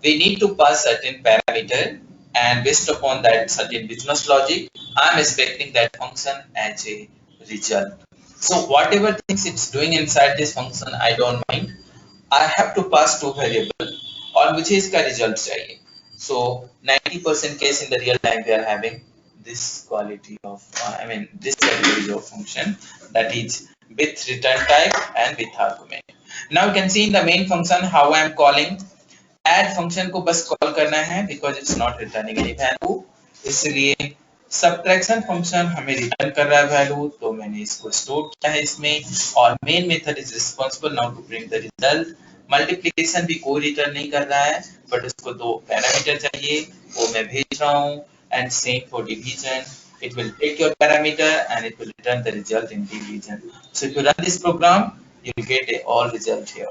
We need to pass certain parameter, and based upon that certain business logic, I am expecting that function as a result. So whatever things it's doing inside this function, I don't mind. I have to pass 2 variables और मुझे इसका result चाहिए. So 90% case in the real time we are having this quality of this category of function, that is with return type and with argument. Now you can see in the main function how I am calling. Add function को बस call करना है because it's not returning any value. इसलिए subtraction function हमें return कर रहा है value, तो मैंने इसको store किया है इसमें, और main method is responsible now to print the result. Multiplication भी कोई return नहीं कर रहा है, but उसको 2 parameter चाहिए, वो मैं भेज रहा हूँ. And same for division, it will take your parameter and it will return the result in division. So if you run this program, you will get a all result here.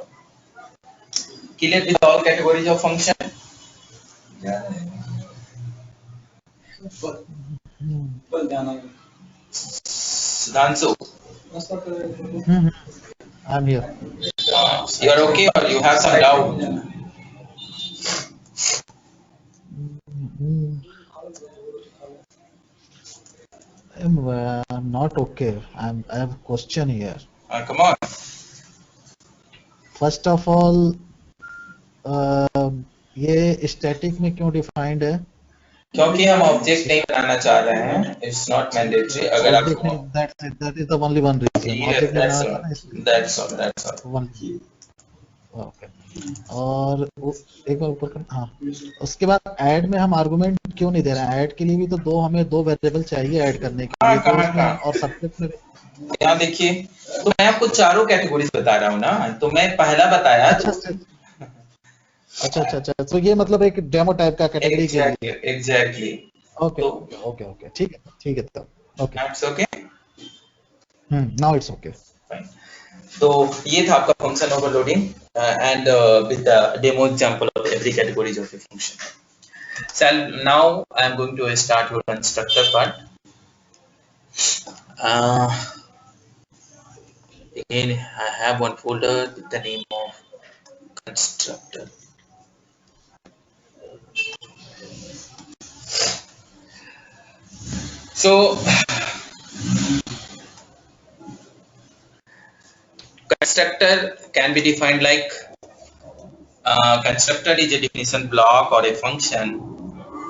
Clear with all categories of function? Sudhanshu, I'm here. You are okay or you have some doubt? I'm not okay. I have a question here. Come on. First of all, ये static में क्यों defined है? क्योंकि हम object नहीं बनाना चाह रहे हैं. It's not mandatory. अगर आप that is the only one reason. Yeah, that's all. One. Okay. और एक बार ऊपर कर, हाँ, उसके बाद ऐड में हम आर्गुमेंट क्यों नहीं दे रहे हैं? ऐड के लिए भी तो हमें 2 वेरिएबल चाहिए ऐड करने के लिए, तो उसमें और सब्जेक्ट में यहाँ देखिए, तो मैं आपको चारों कैटेगरीज बता रहा हूँ ना, तो मैं पहला बताया. अच्छा, तो ये मतलब एक डेमो टाइप का कैटेगरी के लिए. एग्जैक्टली. ओके, ठीक है तब. Okay, it's okay. Now it's okay. Fine. तो ये था आपका function overloading and with the demo example of every categories of a function. So now I am going to start your constructor part. Again, I have one folder with the name of constructor. So constructor can be defined like constructor is a definition block or a function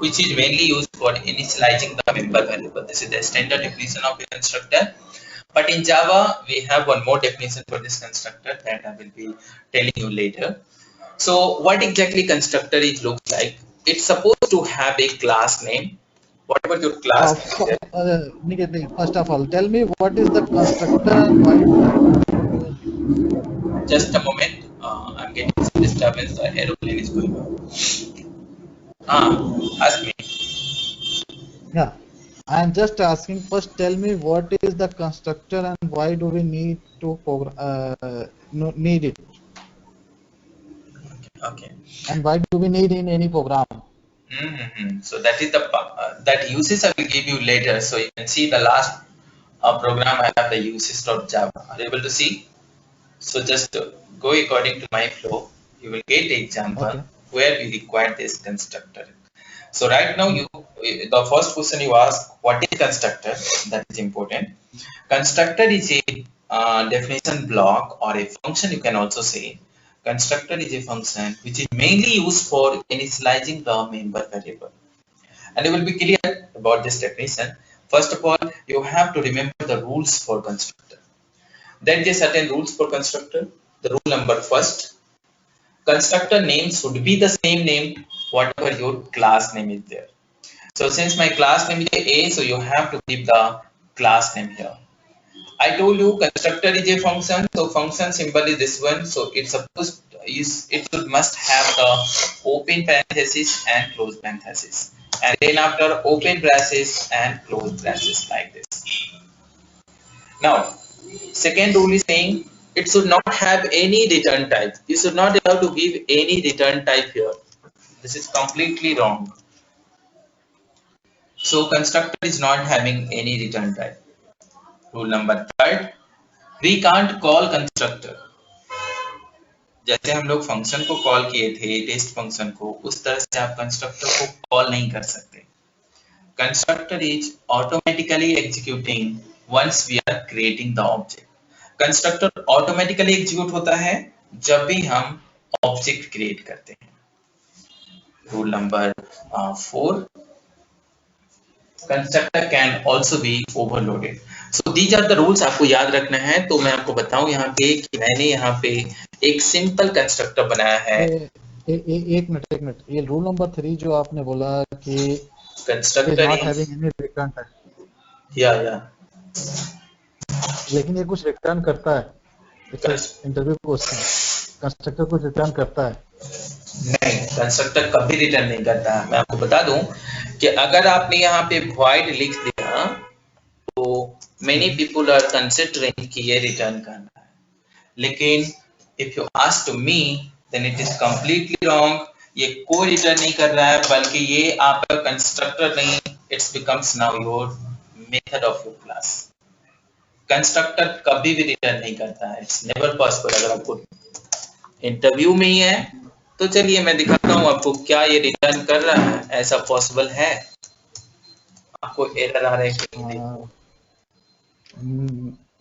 which is mainly used for initializing the member variable. This is the standard definition of a constructor. But in Java, we have one more definition for this constructor that I will be telling you later. So what exactly constructor is looks like? It's supposed to have a class name. What about your class name? Niket, first of all, tell me what is the constructor and why. Just a moment. I'm getting some disturbance. The aeroplane is going on. Ask me. Yeah, I'm just asking. First, tell me what is the constructor and why do we need to need it? Okay. And why do we need in any program? So that is the that uses I will give you later. So you can see the last program I have the uses of Java. Are you able to see? So just go according to my flow. You will get the example where we require this constructor. So right now the first question you ask, what is constructor? That is important. Constructor is a definition block or a function, you can also say. Constructor is a function which is mainly used for initializing the member variable. And you will be clear about this definition. First of all, you have to remember the rules for constructor. There is certain rules for constructor. The rule number first, constructor name should be the same name whatever your class name is there. So since my class name is A, so you have to keep the class name here. I told you constructor is a function, so function symbol is this one. So it's supposed must have the open parenthesis and close parenthesis, and then after open braces and close braces like this. Now, second rule is saying it should not have any return type. You should not be able to give any return type here. This is completely wrong. So constructor is not having any return type. Rule number third, we can't call constructor. जैसे हम लोग फंक्शन को कॉल किए थे टेस्ट फंक्शन को, उस तरह से आप कंस्ट्रक्टर को कॉल नहीं कर सकते. Constructor is automatically executing once we are creating the object. Constructor automatically execute होता है जब भी हम ऑब्जेक्ट क्रिएट करते हैं. Rule number 4, constructor can also be overloaded. So these are the rules, आपको याद रखना है. तो मैं आपको बताऊं यहाँ पे कि मैंने यहाँ पे एक सिंपल कंस्ट्रक्टर बनाया है. एक मिनट, ये रूल नंबर 3 जो आपने बोला कि constructor not having any return type, या लेकिन ये कुछ रिटर्न करता है. इंटरव्यू क्वेश्चन, कंस्ट्रक्टर कुछ रिटर्न करता है? नहीं, कंस्ट्रक्टर कभी रिटर्न नहीं करता है. मैं आपको बता दूं कि अगर आपने यहाँ पे void लिख दिया तो many people are considering कि ये रिटर्न करना है, लेकिन if you ask to me then it is completely wrong. ये कोई रिटर्न नहीं कर रहा है, बल्कि ये आपका कंस्ट्रक्टर नहीं, it becomes now your method of your class. Constructor कभी भी रिटर्न नहीं करता है. It's never possible. अगर आपको इंटरव्यू में ही है तो चलिए मैं दिखाता हूँ आपको क्या ये रिटर्न कर रहा है. ऐसा पॉसिबल है? आपको एरर आ रहा है?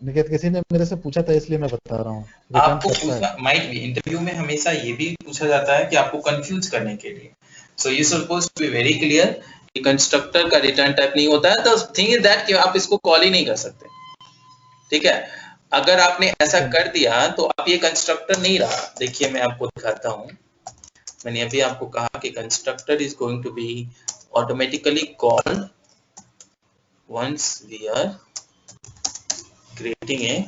निकेत, किसी ने मेरे से पूछा था इसलिए मैं बता रहा हूँ. आपको पूछा माइट बी, इंटरव्यू में हमेशा ये भी पूछा जाता है कि आपको कंफ्यूज करने के लिए. So you suppose to be very clear कि कंस्ट्रक्टर का रिटर्न टाइप नहीं होता है. तो थिंग इज दैट कि आप इसको कॉल ही नहीं कर सकते. ठीक है, अगर आपने ऐसा कर दिया तो आप ये कंस्ट्रक्टर नहीं रहा. देखिए मैं आपको दिखाता हूँ. मैंने अभी आपको कहा कि constructor is going to be automatically called once we are creating a,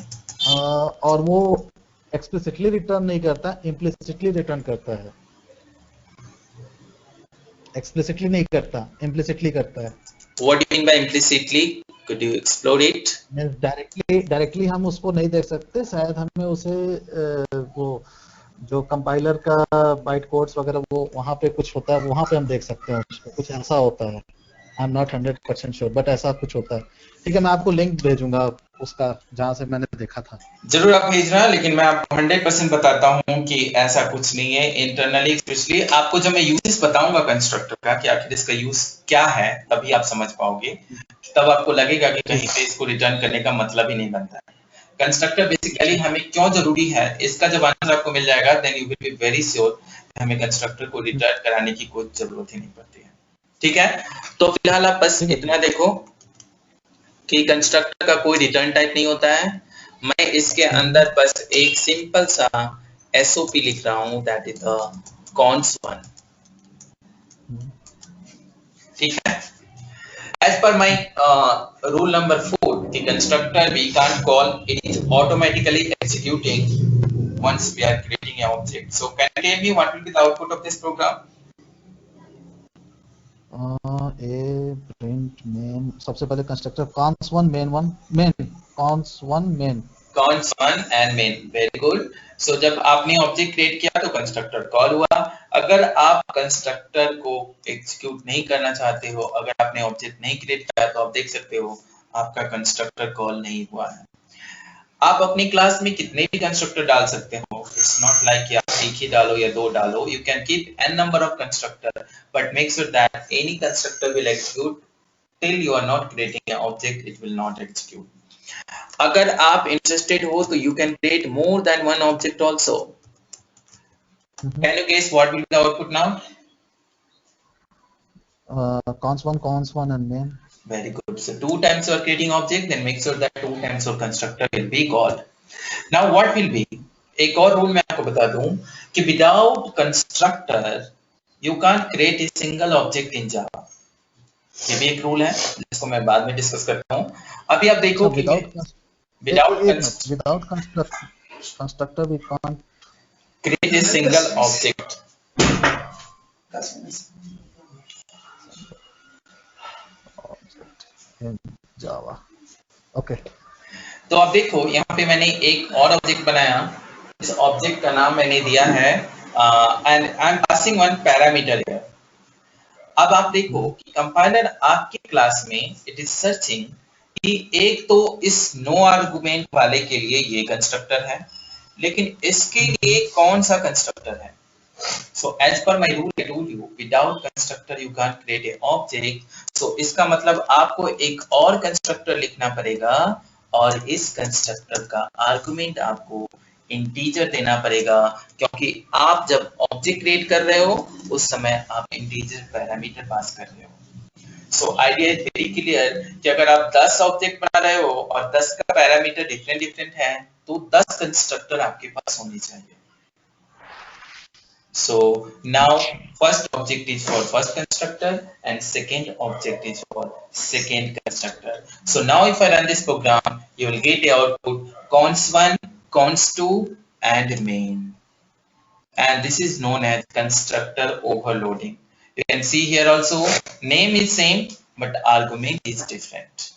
और वो एक्सप्लिसिटली रिटर्न नहीं करता, इम्प्लिसिटली रिटर्न करता है. एक्सप्लिसिटली नहीं करता, इम्प्लिसिटली करता है. What do you mean by implicitly? Could you explore it? Directly हम उसको नहीं देख सकते. शायद हमें उसे वो जो कंपाइलर का बाइट कोड्स वगैरह वो वहाँ पे कुछ होता है, वहाँ पे हम देख सकते हैं उसको. कुछ ऐसा होता है. I am not 100% sure, but ऐसा कुछ होता है। ठीक है, मैं आपको लिंक भेजूंगा उसका जहां से मैंने देखा था। जरूर आप भेजना, लेकिन मैं आपको 100% बताता हूं कि ऐसा कुछ नहीं है। इंटरनली स्पेशली आपको जब मैं यूजेस बताऊंगा कंस्ट्रक्टर का कि आखिर इसका यूज क्या है, तभी आप समझ पाओगे। तब आपको लगेगा कि कहीं पे इसको रिटर्न करने का मतलब ही नहीं बनता है। कंस्ट्रक्टर बेसिकली हमें क्यों जरूरी है, इसका जब आंसर आपको मिल जाएगा, then you will be very sure हमें कंस्ट्रक्टर को रिटर्न कराने की कोई जरूरत ही नहीं पड़ती है। ठीक है, तो फिलहाल आप बस इतना देखो कि कंस्ट्रक्टर का कोई रिटर्न टाइप नहीं होता है। मैं इसके अंदर बस एक सिंपल सा एसओपी लिख रहा हूं, दैट इज द cons1। ठीक है, as per my rule number 4, the constructor we can't call, it is automatically executing once we are creating an object. So can you tell me what will be the output of this program? A print main, सबसे पहले constructor cons1 main cons1 and main, very good. So जब आपने ऑब्जेक्ट क्रिएट किया तो कंस्ट्रक्टर कॉल हुआ। अगर आप कंस्ट्रक्टर को एग्जीक्यूट नहीं करना चाहते हो, अगर आपने ऑब्जेक्ट नहीं क्रिएट किया, तो आप देख सकते हो आपका कंस्ट्रक्टर कॉल नहीं हुआ है। आप अपनी क्लास में कितने भी कंस्ट्रक्टर डाल सकते हो, इट्स नॉट लाइक कि आप एक ही डालो या दो डालो। You can keep n number of constructor, but make sure that any constructor will execute till you are not creating an object, it will not execute. अगर आप इंटरेस्टेड हो तो you can create more than one object also. Can you guess what will be the output now? cons1 and main. Very good. So 2 times you are creating object, then make sure that 2 times your constructor will be called. Now what will be? एक और रूल मैं आपको बता दूं कि without constructor you can't create a single object in Java. ये भी एक रूल है जिसको मैं बाद में डिस्कस करता हूं। अभी आप देखो कि without constructor we can't create a single object. in Java. Okay. तो आप देखो यहाँ पे मैंने एक और ऑब्जेक्ट बनाया। इस ऑब्जेक्ट का नाम मैंने दिया है and I am passing one parameter here. अब आप देखो कि कंपाइलर आपके क्लास में इट इज सर्चिंग कि एक तो इस नो आर्गुमेंट वाले के लिए ये कंस्ट्रक्टर है, लेकिन इसके लिए कौन सा कंस्ट्रक्टर है। So as per my rule I told you, without constructor you can't create a object. So इसका मतलब आपको एक और कंस्ट्रक्टर लिखना पड़ेगा और इस कंस्ट्रक्टर का आर्गुमेंट आपको इंटीजर देना पड़ेगा, क्योंकि आप जब ऑब्जेक्ट क्रिएट कर रहे हो उस समय आप इंटीजर पैरामीटर पास कर रहे हो। So idea is very clear कि अगर आप 10 ऑब्जेक्ट बना रहे हो और 10 का पैरामीटर डिफरेंट है, तो 10 कंस्ट्रक्टर आपके पास होने चाहिए। So now first object is for first constructor and second object is for second constructor. So now if I run this program, you will get the output cons1, cons2 and main. And this is known as constructor overloading. You can see here also name is same but argument is different.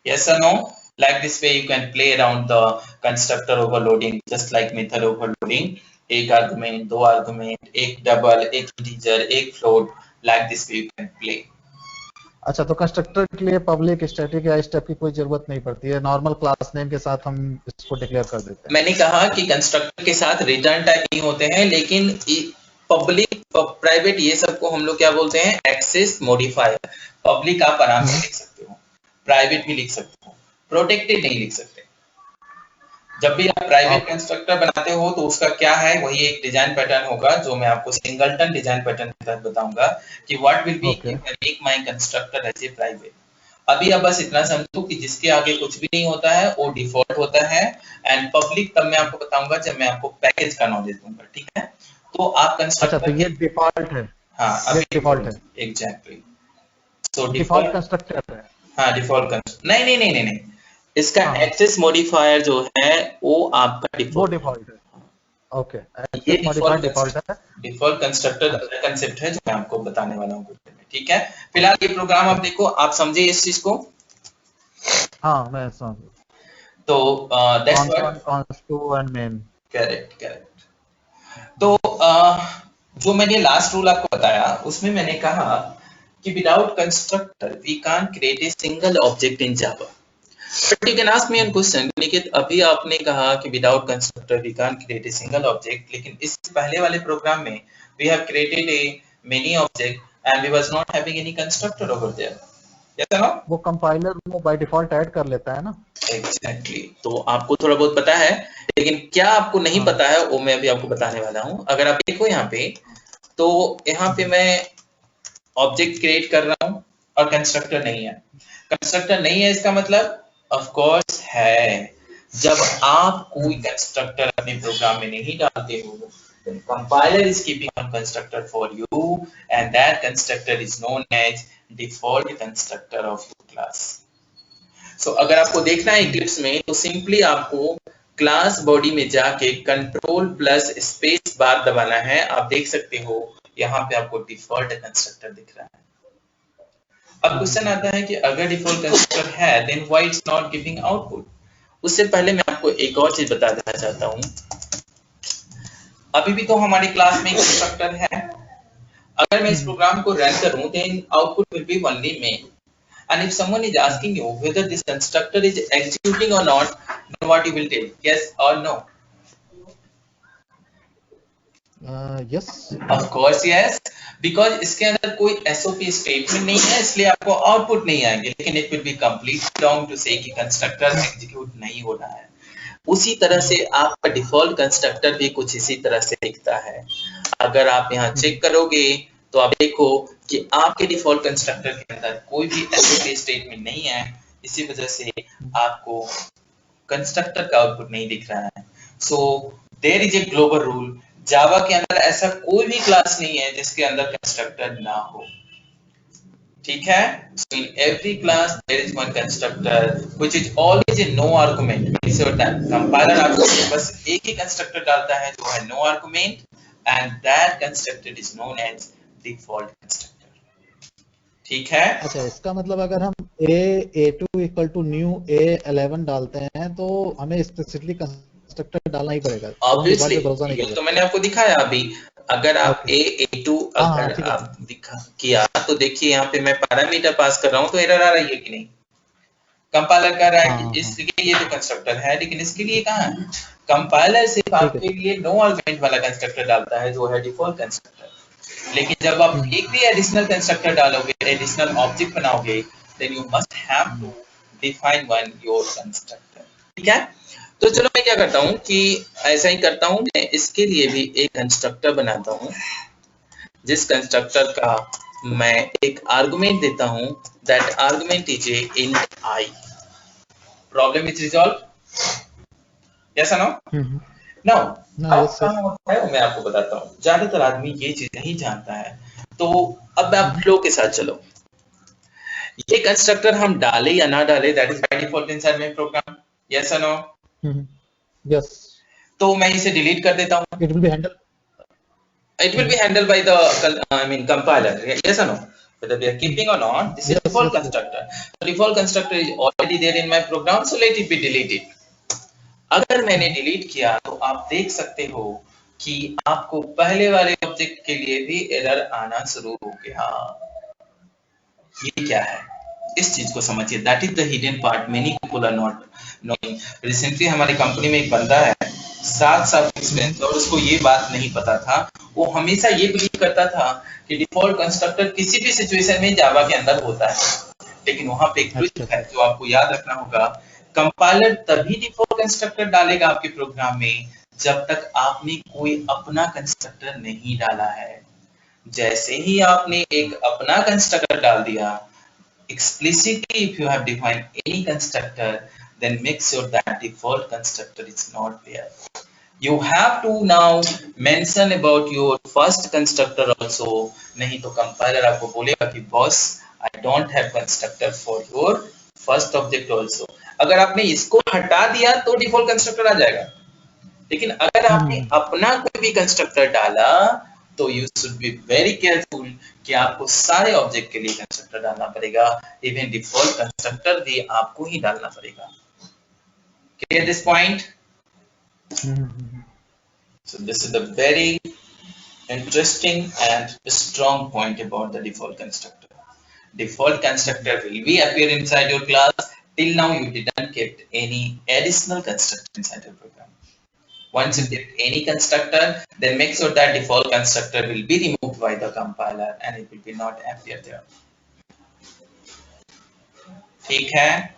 Yes or no? Like this way you can play around the constructor overloading just like method overloading. एक आर्गुमेंट, दो आर्गुमेंट, एक डबल, एक इंटीजर, एक float, like this way you can play. अच्छा, तो कंस्ट्रक्टर के लिए पब्लिक, स्टैटिक या स्टेप की कोई जरूरत नहीं पड़ती है, नॉर्मल क्लास नेम के साथ हम इसको डिक्लेयर कर देते हैं। मैंने कहा कि कंस्ट्रक्टर के साथ रिटर्न टाइप नहीं होते हैं, लेकिन पब्लिक प्राइवेट ये सबको हम लोग क्या बोलते हैं, एक्सेस मॉडिफायर। पब्लिक आप आराम से लिख सकते हो, प्राइवेट भी लिख सकते हो, प्रोटेक्टेड नहीं लिख सकते। जब भी आप प्राइवेट कंस्ट्रक्टर बनाते हो तो उसका क्या है, वही एक डिजाइन पैटर्न होगा जो मैं आपको सिंगलटन डिजाइन पैटर्न के तहत बताऊंगा कि what will be make my constructor as a private. अभी आप बस इतना समझो कि जिसके आगे कुछ भी नहीं होता है वो डिफॉल्ट होता है, एंड पब्लिक तब मैं आपको बताऊंगा जब मैं आपको पैकेज का नॉलेज दूंगा। ठीक है, तो आप कंस्ट्रक्टर, अच्छा, तो ये डिफॉल्ट है। हां, अभी डिफॉल्ट है एग्जैक्टली। सो डिफॉल्ट कंस्ट्रक्टर है। हां, डिफॉल्ट कंस्ट्रक्टर नहीं, इसका एक्सेस मॉडिफायर जो है वो आपका डिफॉल्ट है। ओके, एक्सेस मॉडिफायर डिफॉल्ट है। डिफॉल्ट कंस्ट्रक्टर का कांसेप्ट है जो मैं आपको बताने वाला हूं। ठीक है, फिलहाल ये प्रोग्राम आप देखो, आप समझे इस चीज को? हां, मैं समझ। तो that's what cons2 and main। Correct. तो जो मैंने लास्ट रूल आपको बताया उसमें मैंने कहा कि without constructor we can't create a single object in Java. But you can ask me a question, Nikit अभी आपने कहा कि without constructor we can't create a single object, लेकिन इस पहले वाले प्रोग्राम में we have created a many object and we was not having any constructor over there. Yes or no? वो कंपाइलर वो बाय डिफॉल्ट ऐड कर लेता है ना. Exactly. तो आपको थोड़ा बहुत पता है, लेकिन क्या आपको नहीं पता है वो मैं अभी आपको बताने वाला हूँ. अगर आप देखो यहाँ पे, तो यहाँ पे मैं ऑब्जेक्ट क्रिएट कर रहा हूँ और कंस्ट्रक्टर नहीं है. कंस्ट्रक्टर नहीं है इसका मतलब ऑफ कोर्स है. जब आप कोई कंस्ट्रक्टर अपने प्रोग्राम में नहीं डालते हो, then compiler is keeping one constructor for you and that constructor is known as default constructor of your class. So अगर आपको देखना है Eclipse में, तो सिंपली आपको क्लास बॉडी में जाके कंट्रोल प्लस स्पेस बार दबाना है. आप देख सकते हो यहाँ पे आपको डिफॉल्ट कंस्ट्रक्टर दिख रहा है. अब क्वेश्चन आता है कि अगर डिफॉल्ट कंस्ट्रक्टर है then why it's not giving output. उससे पहले मैं आपको एक और चीज बता देना चाहता हूँ. अभी भी तो हमारे क्लास में कंस्ट्रक्टर है. अगर मैं इस प्रोग्राम को रन करूं then output will be only main. And if someone is asking you whether this constructor is executing or not, then what you will tell? Yes or no? Yes. Of course yes. Because इसके अंदर कोई SOP स्टेटमेंट नहीं है, इसलिए आपको आउटपुट नहीं आएंगे. लेकिन it will be completely wrong to say कि कंस्ट्रक्टर एग्जीक्यूट नहीं हो रहा है. उसी तरह से आपका डिफॉल्ट कंस्ट्रक्टर भी कुछ इसी तरह से दिखता है. अगर आप यहाँ चेक करोगे तो आप देखो कि आपके डिफॉल्ट कंस्ट्रक्टर के अंदर कोई भी SOP स्टेटमेंट नहीं है. इसी वजह से आपको कंस्ट्रक्टर का आउटपुट नहीं दिख रहा है. So there is a global rule. Java के अंदर ऐसा कोई भी क्लास नहीं है जिसके अंदर कंस्ट्रक्टर ना हो. ठीक है. So in every class there is one constructor which is always a no argument. Make sure that compiler आपको बस एक ही कंस्ट्रक्टर डालता है जो है no argument and that constructor is known as default constructor. ठीक है. अच्छा, इसका मतलब अगर हम a2 equal to new a11 डालते हैं तो हमें स्पेसिफिकली कंस्ट्रक्टर डालना ही पड़ेगा. Obviously, तो मैंने आपको दिखाया अभी. अगर आप a2 अगर आप किया तो देखिए यहाँ पे मैं पैरामीटर पास कर रहा हूँ तो एरर आ रही है कि नहीं. कंपाइलर कह रहा है कि इसके लिए तो कंस्ट्रक्टर है लेकिन इसके लिए कहाँ है. कंपाइलर सिर्फ आपके लिए नो आर्गुमेंट वाला कंस्ट्रक्टर डालता है जो है डिफॉल्ट कंस्ट्रक्टर. लेकिन जब आप एक भी एडिशनल कंस्ट्रक्टर डालोगे, एडिशनल ऑब्जेक्ट बनाओगे, then you must have to define one your constructor. ठीक है. तो चलो मैं क्या करता हूँ कि ऐसा ही करता हूँ. मैं इसके लिए भी एक कंस्ट्रक्टर बनाता हूँ जिस कंस्ट्रक्टर का मैं एक आर्गुमेंट देता हूँ. That argument is a int I. Problem is resolve. Yes और नो? नाउ कहाँ होता है वो मैं आपको बताता हूँ. ज्यादातर आदमी ये चीज नहीं जानता है. तो अब आप फ्लो के साथ चलो. ये कंस्ट्रक्टर हम डाले या ना डाले that is by default inside my program. Yes और नो? Yes. तो मैं इसे डिलीट कर देता हूँ. It will be handled by the compiler. Yes or no? Whether we are keeping or not, this is default constructor. The default constructor is already there in my program, so let it be deleted. अगर मैंने डिलीट किया तो आप देख सकते हो कि आपको पहले वाले ऑब्जेक्ट के लिए भी एरर आना शुरू हो गया. ये क्या है? इस चीज को समझिए. That is the hidden part. Many people are not knowing. Recently हमारी कंपनी में एक बंदा है 7 साल एक्सपीरियंस और उसको ये बात नहीं पता था. वो हमेशा ये बिलीव करता था कि डिफॉल्ट कंस्ट्रक्टर किसी भी सिचुएशन में जावा के अंदर होता है. लेकिन वहां पे एक ट्विस्ट है जो आपको याद रखना होगा. कंपाइलर तभी डिफॉल्ट कंस्ट्रक्टर डालेगा आपके प्रोग्राम में जब तक आपने कोई अपना कंस्ट्रक्टर नहीं डाला है. जैसे ही आपने एक अपना कंस्ट्रक्टर डाल दिया, explicitly if you have defined any constructor, then make sure that default constructor is not there. You have to now mention about your first constructor also. नहीं तो compiler आपको बोलेगा कि boss I don't have constructor for your first object also. अगर आपने इसको हटा दिया तो default constructor आ जाएगा. लेकिन अगर आपने अपना कोई भी कंस्ट्रक्टर डाला तो you should be very careful कि आपको सारे ऑब्जेक्ट के लिए कंस्ट्रक्टर डालना पड़ेगा. इवन डिफॉल्ट कंस्ट्रक्टर भी आपको ही डालना पड़ेगा. Clear this point? So this is the very interesting and strong point about the default constructor. default constructor will be appear inside your class. Till now you didn't kept any additional constructor inside your program. Once you get any constructor, then make sure that default constructor will be removed by the compiler and it will be not appear there. ठीक है?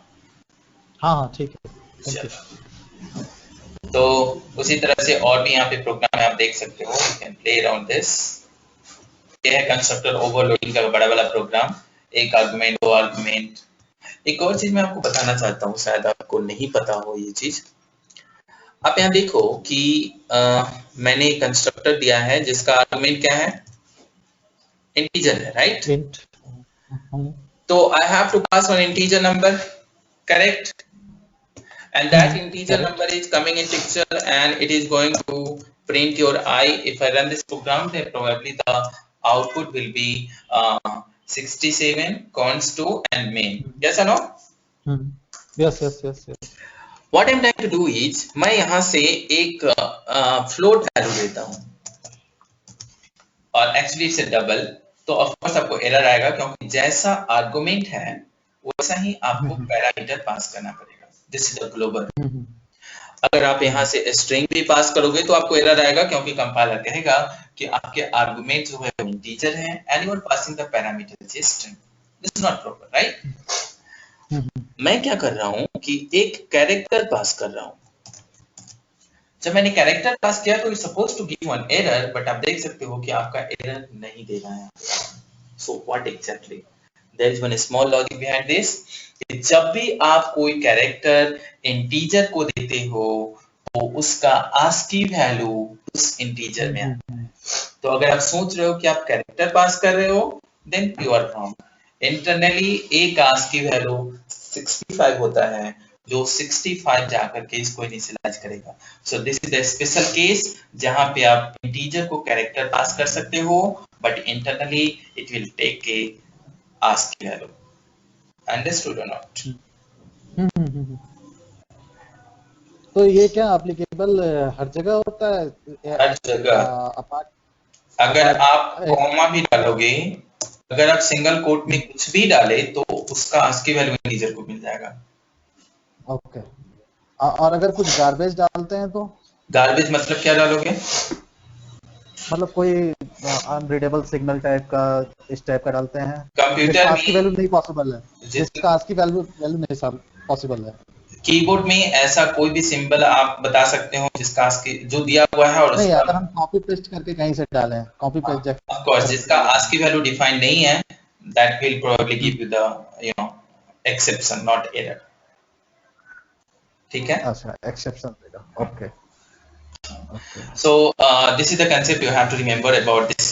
हाँ ठीक है, थैंक यू। तो उसी तरह से और भी यहाँ पे प्रोग्राम है, आप देख सकते हो, you can play around this. ये है कंस्ट्रक्टर ओवरलोडिंग का बड़ा वाला प्रोग्राम, एक आर्गुमेंट, दो आर्गुमेंट। एक और चीज मैं आपको बताना चाहता हूँ, शायद आपको नहीं पता हो ये चीज। आप यहाँ देखो कि मैंने कंस्ट्रक्टर दिया है जिसका आर्गुमेंट क्या है, इंटीजर है, राइट? तो I have to pass one integer number, correct? And that integer number is coming in picture and it is going to print your I. If I run this program, then probably the output will be 67, const 2 and main. Yes or no? Yes. What I'm trying to do is मैं यहाँ से एक float value देता हूँ और actually it's a double, तो of course आपको error आएगा क्योंकि जैसा argument है वैसा ही आपको पैरामीटर पास करना पड़ेगा। This is the global. अगर आप यहाँ से स्ट्रिंग भी पास करोगे तो आपको एरर आएगा क्योंकि कंपाइलर कहेगा कि आपके आर्गुमेंट जो है वो इंटीजर है and you are passing the parameter as a string. This is not proper, right? मैं क्या कर रहा हूँ कि एक कैरेक्टर पास कर रहा हूँ। जब मैंने कैरेक्टर पास किया तो suppose to give one error, but आप देख सकते हो कि आपका एरर नहीं दे रहा है। So what exactly? There is one small logic behind this. जब भी आप कोई कैरेक्टर इंटीजर को देते हो तो उसका आस्की वैल्यू उस इंटीजर में आता है। तो अगर आप सोच रहे हो कि आप कैरेक्टर पास कर रहे हो, then you are wrong. Internally एक आस्की वैल्यू 65 होता है जो 65 जाकर के इसको इनिशियलाइज करेगा। So this is the special case जहां पे आप इंटीजर को कैरेक्टर पास कर सकते हो but internally it will take a ASCII value. Understood or not? तो ये क्या एप्लीकेबल हर जगह होता है? हर जगह। अगर आप कॉमा भी डालोगे, अगर आप सिंगल कोट में कुछ भी डाले तो उसका आस्की वैल्यू इंटीजर को मिल जाएगा। ओके। और अगर कुछ गार्बेज डालते हैं तो? गार्बेज मतलब क्या डालोगे? मतलब कोई अनरीडेबल सिग्नल टाइप का, इस टाइप का डालते हैं। कंप्यूटर में आस्की वैल्यू नहीं पॉसिबल है, जिसका आस्की वैल्यू नहीं पॉसिबल है। कीबोर्ड में ऐसा कोई भी सिंबल आप बता सकते हो जिसका आस्की जो दिया हुआ है और नहीं, अगर हम कॉपी पेस्ट करके कहीं से डालें, कॉपी पेस्ट ऑफ कोर्स जिसका आस्की वैल्यू डिफाइन नहीं है, that will probably give you the exception not error. ठीक है? अच्छा, एक्सेप्शन देगा। Okay. So this is the concept you have to remember about this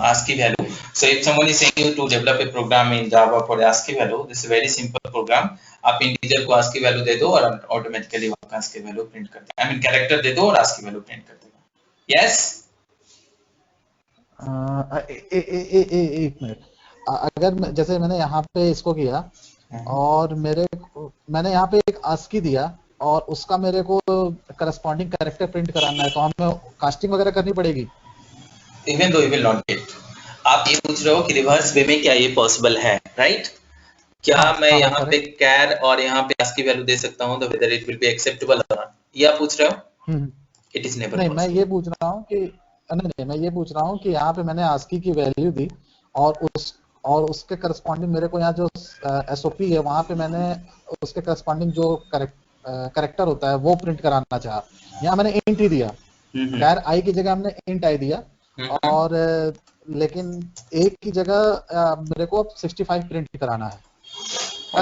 ASCII value. So if someone is saying you to develop a program in Java for ASCII value, this is a very simple program. आप इंटीजर को ASCII वैल्यू दे दो और ऑटोमेटिकली वो ASCII वैल्यू प्रिंट कर देगा। I mean कैरेक्टर दे दो और ASCII वैल्यू प्रिंट कर देगा। Yes? एक मिनट, अगर जैसे मैंने यहाँ पे इसको किया और मैंने यहाँ पे एक ASCII दिया और उसका मेरे को करस्पॉन्डिंग कैरेक्टर प्रिंट कराना है, तो हमें कास्टिंग वगैरह करनी पड़ेगी? Even though you will not get, आप ये पूछ रहे हो कि रिवर्स वे में क्या ये पॉसिबल है, राइट? क्या मैं यहाँ पे कैर और यहाँ पे ASCII वैल्यू दे सकता हूँ तो whether it will be acceptable or not, ये आप पूछ रहे हो? It is never नहीं, possible. मैं ये पूछ रहा हूँ कि यहाँ पे मैंने ASCII की वैल्यू दी और उसके करस्पॉन्डिंग मेरे को यहाँ जो SOP है वहाँ पे मैंने उसके करस्पॉन्डिंग जो करेक्टर होता है वो प्रिंट कराना चाहा। यहाँ मैंने इंट ही दिया, खैर आई की जगह हमने इंट आई दिया, और लेकिन एक की जगह मेरे को 65 प्रिंट कराना है।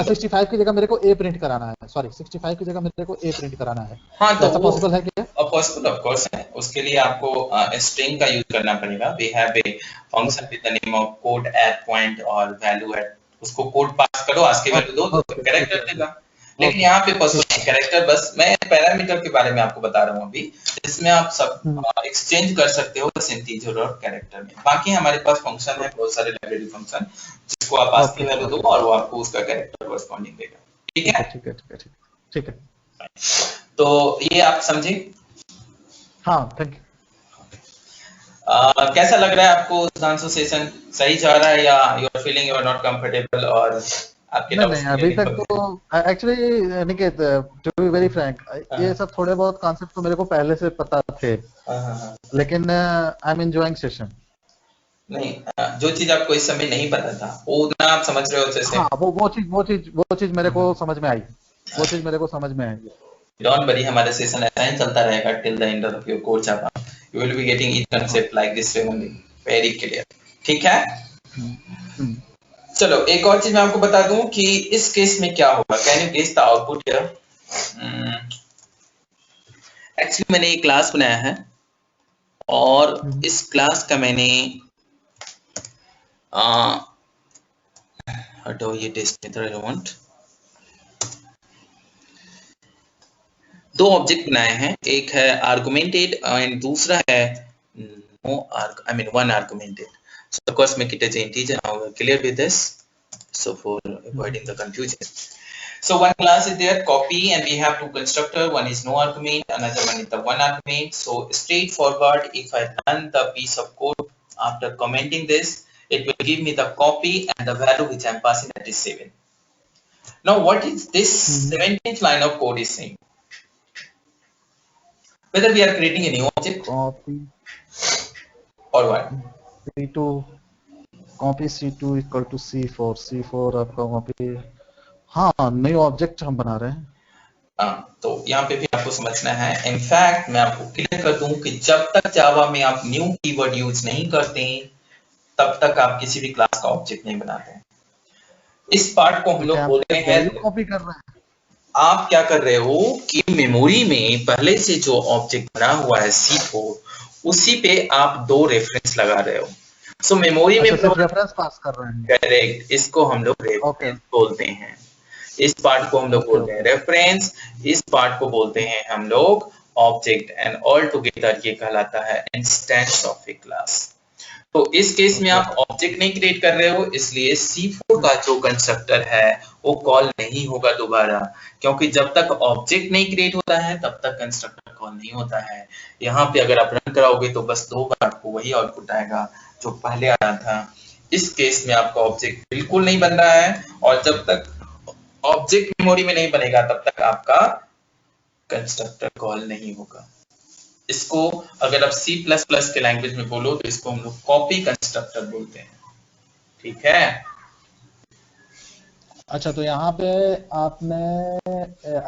65 की जगह मेरे को ए प्रिंट कराना है, सॉरी 65 की जगह मेरे को ए प्रिंट कराना है। हाँ, तो ऐसा पॉसिबल है क्या? पॉसिबल ऑफ कोर्स है। उसके लिए आपको स्ट्रिंग का यूज करना पड़ेगा। We have a function with the name of code at point और वैल्यू एट, उसको कोड पास करो, ASCII वैल्यू दो तो कैरेक्टर देगा। लेकिन यहाँ पे पॉसिबल कैरेक्टर, बस मैं पैरामीटर के बारे में आपको बता रहा हूँ अभी, इसमें आप सब एक्सचेंज कर सकते हो बस इंटीजर और कैरेक्टर में। बाकी हमारे पास फंक्शन है, बहुत सारे लाइब्रेरी फंक्शन, जिसको आप ASCII वैल्यू दो और वो आपको उसका कैरेक्टर कॉरस्पॉन्डिंग देगा। ठीक है? ठीक है। तो ये आप समझे? हाँ, थैंक कैसा लग रहा है आपको सुधांशु सेशन? सही जा रहा है या you are feeling you are not comfortable और आपके नहीं डाउट्स नहीं, अभी तक क्लियर? तो actually Niket, to be very frank, ये सब थोड़े बहुत कॉन्सेप्ट तो मेरे को पहले से पता थे, हाँ। लेकिन आई एम एंजॉयिंग सेशन। नहीं, जो चीज आपको इस समय नहीं पता था वो उतना आप समझ रहे हो जैसे। हाँ, वो चीज मेरे को समझ में आई, वो चीज मेरे को समझ में आई। डोंट वरी, हमारा सेशन ऐसा ही चलता रहेगा till the end of your course. आप you will be getting each concept like this way only, very clear. ठीक है, हम्म। चलो एक और चीज मैं आपको बता दूं कि इस केस में क्या होगा। Can you guess the output here? Actually मैंने एक क्लास बनाया है और इस क्लास का मैंने हटो ये टेस्ट मेथड आई वांट, दो ऑब्जेक्ट बनाए हैं, एक है आर्गुमेंटेड एंड दूसरा है no I mean one argumented. So of course make it as an integer. Now we're clear with this. So for avoiding the confusion. So one class is there, copy, and we have two constructor. One is no argument, another one is the one argument. So straightforward, if I run the piece of code after commenting this, it will give me the copy and the value which I'm passing, that is 7. Now what is this 17th line of code is saying? Whether we are creating a new object copy or what? C2 copy C2 equal to C4 आपका कॉपी, हाँ न्यू ऑब्जेक्ट हम बना रहे हैं। तो यहाँ पे भी आपको समझना है। इनफैक्ट मैं आपको क्लियर कर दूं कि जब तक जावा में आप न्यू कीवर्ड यूज नहीं करते तब तक आप किसी भी क्लास का ऑब्जेक्ट नहीं बनाते हैं। इस पार्ट को हम लोग बोलते हैं कॉपी कर रहे हैं। आप क्या कर रहे हो कि मेमोरी में पहले से जो ऑब्जेक्ट बना हुआ है C4, उसी पे आप दो रेफरेंस लगा रहे हो। सो मेमोरी में रेफरेंस पास कर रहे हैं। करेक्ट, इसको हम लोग रेफरेंस बोलते हैं। इस पार्ट को हम लोग बोलते हैं रेफरेंस, इस पार्ट को बोलते हैं हम लोग ऑब्जेक्ट, एंड ऑल टुगेदर ये कहलाता है इंस्टेंस ऑफ ए क्लास। तो इस केस में आप ऑब्जेक्ट नहीं क्रिएट कर रहे हो, इसलिए C4 का जो कंस्ट्रक्टर है वो कॉल नहीं होगा दोबारा, क्योंकि जब तक ऑब्जेक्ट नहीं क्रिएट होता है तब तक कंस्ट्रक्टर कॉल नहीं होता है। यहाँ पे अगर आप रन कराओगे तो बस दो बार आपको वही आउटपुट आएगा जो पहले आया था। इस केस में आपका ऑब्जेक्ट बिल्कुल नहीं बन रहा है, और जब तक ऑब्जेक्ट मेमोरी में नहीं बनेगा तब तक आपका कंस्ट्रक्टर कॉल नहीं होगा। इसको अगर आप C++ के लैंग्वेज में बोलो तो इसको हम लोग कॉपी कंस्ट्रक्टर बोलते हैं। ठीक है, अच्छा तो यहाँ पे आपने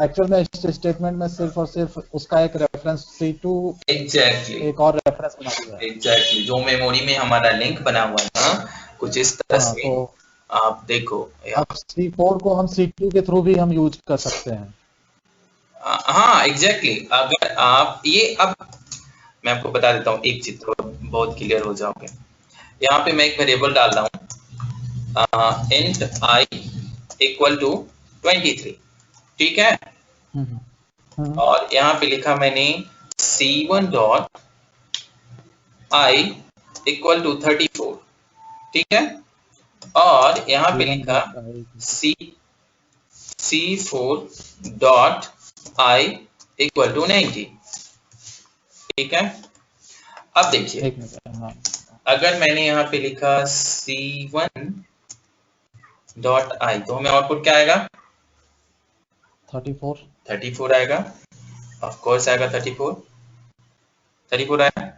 एक्चुअल में इस स्टेटमेंट में सिर्फ और सिर्फ उसका एक रेफरेंस C2 एग्जैक्टली एक और रेफरेंस बना दिया है। एग्जैक्टली जो मेमोरी में हमारा लिंक बना हुआ है ना, कुछ इस तरह से तो आप देखो। अब C4 को हम C2 के थ्रू भी हम यूज कर सकते हैं। हाँ एग्जैक्टली, अगर आप ये, अब मैं आपको बता देता हूँ एक चीज तो बहुत क्लियर हो जाओगे। यहाँ पे मैं एक वेरिएबल डाल रहा हूँ int I इक्वल टू 23, ठीक है, और यहाँ पे लिखा मैंने C1 dot I equal to 34, ठीक है, और यहाँ पे लिखा C4 dot I equal to 90, ठीक है। अब देखिए अगर मैंने यहाँ पे लिखा C1 डॉट I तो हमें आउटपुट क्या आएगा? 34 आएगा, ऑफ कोर्स आएगा 34 आएगा।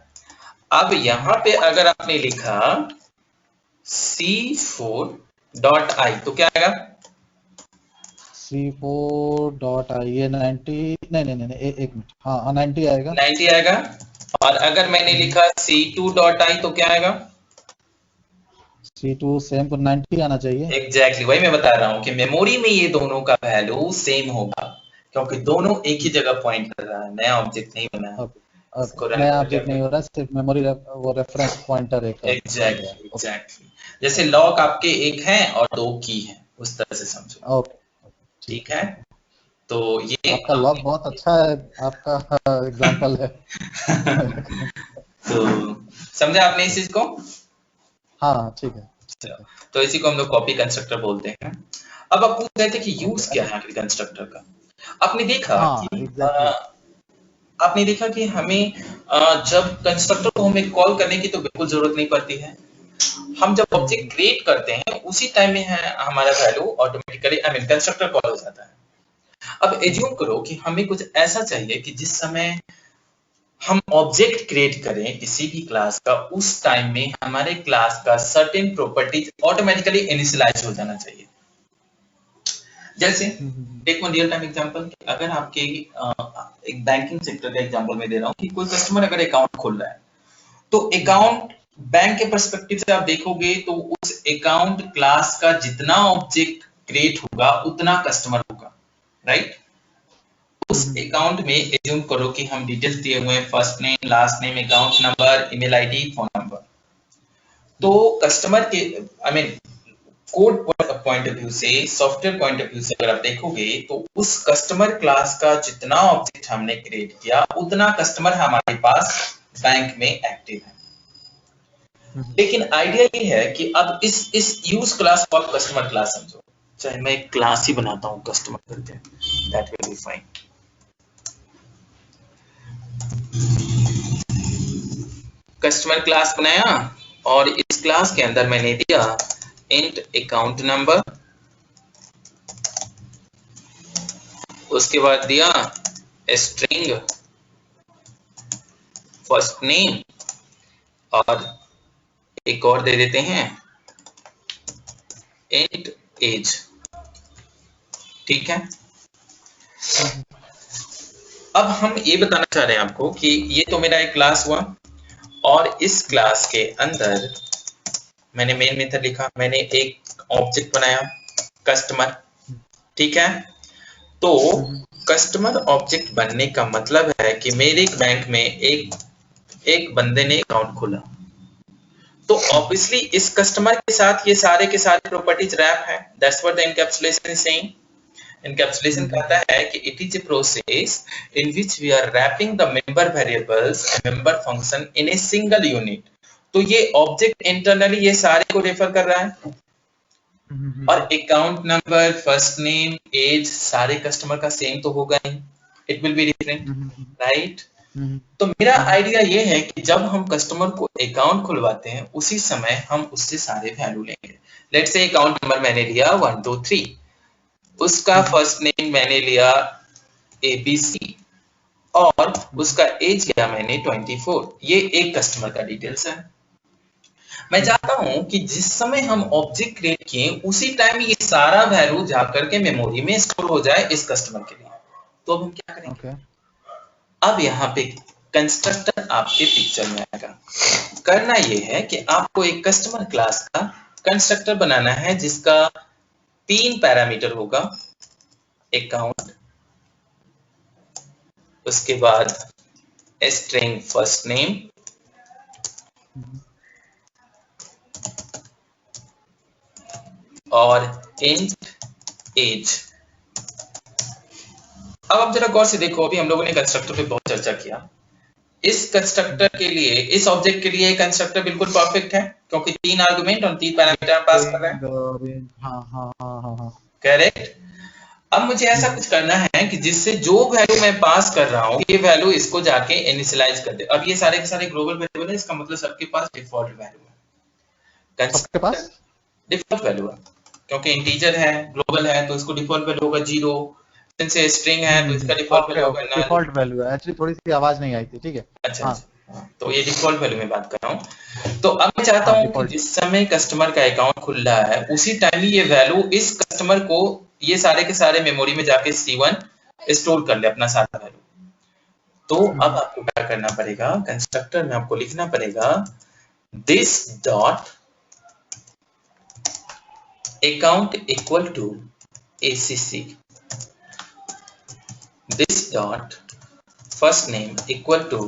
अब यहाँ पे अगर आपने लिखा C4 डॉट I तो क्या आएगा? C4 डॉट I ये 90 नहीं एक मिनट, हाँ 90 आएगा, 90 आएगा। और अगर मैंने लिखा C2 डॉट I तो क्या आएगा? C2 सेम को 90 आना चाहिए। एग्जैक्टली वही मैं बता रहा हूँ कि मेमोरी में ये दोनों का वैल्यू सेम होगा, क्योंकि दोनों एक ही जगह पॉइंट कर रहा है, नया ऑब्जेक्ट नहीं बना है। नया ऑब्जेक्ट नहीं हो रहा, सिर्फ मेमोरी वो रेफरेंस पॉइंटर एक। एग्जैक्टली जैसे लॉग आपके एक हैं और दो की हैं, उस तरह से समझो। ओके ठीक है, तो ये आपका लॉग बहुत अच्छा है, आपका एग्जांपल है। तो समझा आपने इस चीज को? हाँ ठीक है। तो इसी को हम लोग कॉपी कंस्ट्रक्टर बोलते हैं। अब आप पूछ रहे थे कि यूज क्या है आखिर कंस्ट्रक्टर का। आपने देखा कि हमें जब कंस्ट्रक्टर को हमें कॉल करने की तो बिल्कुल जरूरत नहीं पड़ती है। हम जब ऑब्जेक्ट क्रिएट करते हैं उसी टाइम में है हमारा वैल्यू ऑटोमेटिकली कंस्ट्रक्टर कॉल हो जाता है। अब एज्यूम करो कि हमें कुछ ऐसा चाहिए कि जिस समय हम ऑब्जेक्ट क्रिएट करें किसी भी क्लास का, उस टाइम में हमारे क्लास का सर्टेन प्रॉपर्टीज ऑटोमेटिकली इनिशियलाइज हो जाना चाहिए। जैसे take one real time example, अगर आपके एक बैंकिंग सेक्टर का एग्जांपल मैं दे रहा हूँ कि कोई कस्टमर अगर अकाउंट खोल रहा है तो अकाउंट बैंक के पर्सपेक्टिव से आप देखोगे तो उस अकाउंट क्लास का जितना ऑब्जेक्ट क्रिएट होगा उतना कस्टमर होगा, राइट? उस अकाउंट में एज्यूम करो कि हम डिटेल्स दिए हुए हैं, first name, last name, account number, email ID, phone number. तो कस्टमर के कोड पॉइंट ऑफ व्यू से, सॉफ्टवेयर पॉइंट ऑफ व्यू से अगर आप देखोगे तो उस कस्टमर क्लास का जितना ऑब्जेक्ट हमने क्रिएट किया उतना कस्टमर हमारे पास बैंक में एक्टिव है। लेकिन आइडिया ये है कि अब इस यूज क्लास को आप कस्टमर क्लास समझो, चाहे मैं एक क्लास ही बनाता हूं कस्टमर करके, that will be fine. Customer class बनाया और इस क्लास के अंदर मैंने दिया इंट अकाउंट नंबर, उसके बाद दिया स्ट्रिंग फर्स्ट नेम और एक और दे देते हैं इंट एज, ठीक है। अब हम ये बताना चाह रहे हैं आपको कि ये तो मेरा एक क्लास हुआ और इस क्लास के अंदर मैंने मेन मेथड लिखा, मैंने एक ऑब्जेक्ट बनाया कस्टमर, ठीक है। तो कस्टमर ऑब्जेक्ट बनने का मतलब है कि मेरे बैंक में एक बंदे ने अकाउंट खोला, तो ऑब्वियसली इस कस्टमर के साथ ये सारे के सारे प्रॉपर्टीज रैप है। That's what the encapsulation is saying. Encapsulation कहता है कि it is a process in which we are wrapping the member variables and member function in a single unit. तो ये ऑब्जेक्ट इंटरनली ये सारे को रेफर कर रहा है और account number, first name, age सारे कस्टमर का सेम तो होगा नहीं, it will be different, right? तो मेरा आइडिया ये है कि जब हम कस्टमर को अकाउंट खुलवाते हैं उसी समय हम उससे सारे वैल्यू लेंगे। लेट्स से अकाउंट नंबर मैंने लिया 1 2 3, उसका फर्स्ट नेम मैंने लिया ABC और उसका एज लिया मैंने 24। ये एक कस्टमर का डिटेल्स है। मैं चाहता हूं कि जिस समय हम ऑब्जेक्ट क्रिएट किए उसी टाइम ये सारा वैल्यू जाकर के मेमोरी में स्टोर हो जाए इस कस्टमर के लिए। तो अब हम क्या करेंगे? अब यहाँ पे कंस्ट्रक्टर आपके पिक्चर में आएगा। करना ये है कि आपको एक कस्टमर क्लास का कंस्ट्रक्टर बनाना है जिसका 3 पैरामीटर होगा, अकाउंट, उसके बाद स्ट्रिंग फर्स्ट नेम और इंट एज। अब आप जरा गौर से देखो, अभी हम लोगों ने कंस्ट्रक्टर पे बहुत चर्चा किया। इस कंस्ट्रक्टर के लिए, इस ऑब्जेक्ट के लिए कंस्ट्रक्टर बिल्कुल परफेक्ट है क्योंकि 3 आर्गुमेंट और 3 पैरामीटर पास कर रहे हैं। हाँ। करेक्ट। अब मुझे ऐसा कुछ करना है कि जिससे जो वैल्यू मैं पास कर रहा हूँ ये वैल्यू इसको जाके इनिशियलाइज कर दे। अब ये सारे के सारे ग्लोबल वेरिएबल है, इसका मतलब सबके पास डिफॉल्ट वैल्यू है। सबके पास डिफॉल्ट वैल्यू है क्योंकि इंटीजर है, ग्लोबल है तो इसको डिफॉल्ट वैल्यू होगा 0। से स्ट्रिंग है तो इसका डिफॉल्ट वैल्यू होगा नल। डिफॉल्ट वैल्यू है। एक्चुअली थोड़ी सी आवाज नहीं आई थी, ठीक है। अच्छा। तो ये डिफॉल्ट वैल्यू में बात कर रहा हूँ। तो अब मैं चाहता हूँ कि जिस समय कस्टमर का अकाउंट खुल रहा है उसी टाइम ही ये वैल्यू इस कस्टमर को ये सारे के सारे मेमोरी में जाके C1 स्टोर कर ले अपना सारा वैल्यू। तो अब आपको क्या करना पड़ेगा, कंस्ट्रक्टर में आपको लिखना पड़ेगा this dot account equal to ACC, this dot first name equal to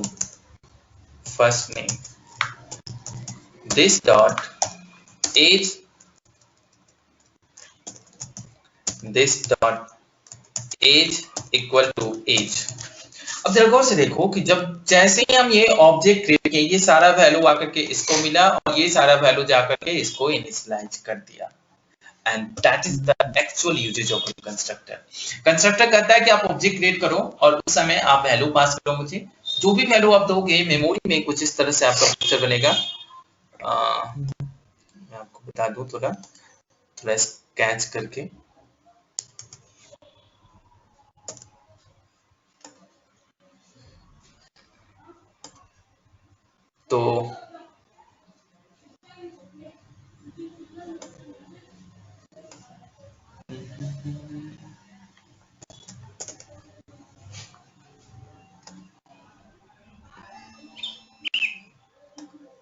first name, this dot age, this dot age equal to age। अब जरा गौर से देखो कि जब जैसे ही हम ये ऑब्जेक्ट क्रिएट किए ये सारा वैल्यू आकर के इसको मिला और ये सारा वैल्यू जाकर के इसको इनिशियलाइज कर दिया। And that is the actual usage of constructor। Constructor कहता है कि आप ऑब्जेक्ट क्रिएट करो और उस समय आप वैल्यू पास करो मुझे, जो भी वैल्यू आप दोगे मेमोरी में कुछ इस तरह से आपका पिक्चर बनेगा। मैं आपको बता दूं थोड़ा स्केच करके। तो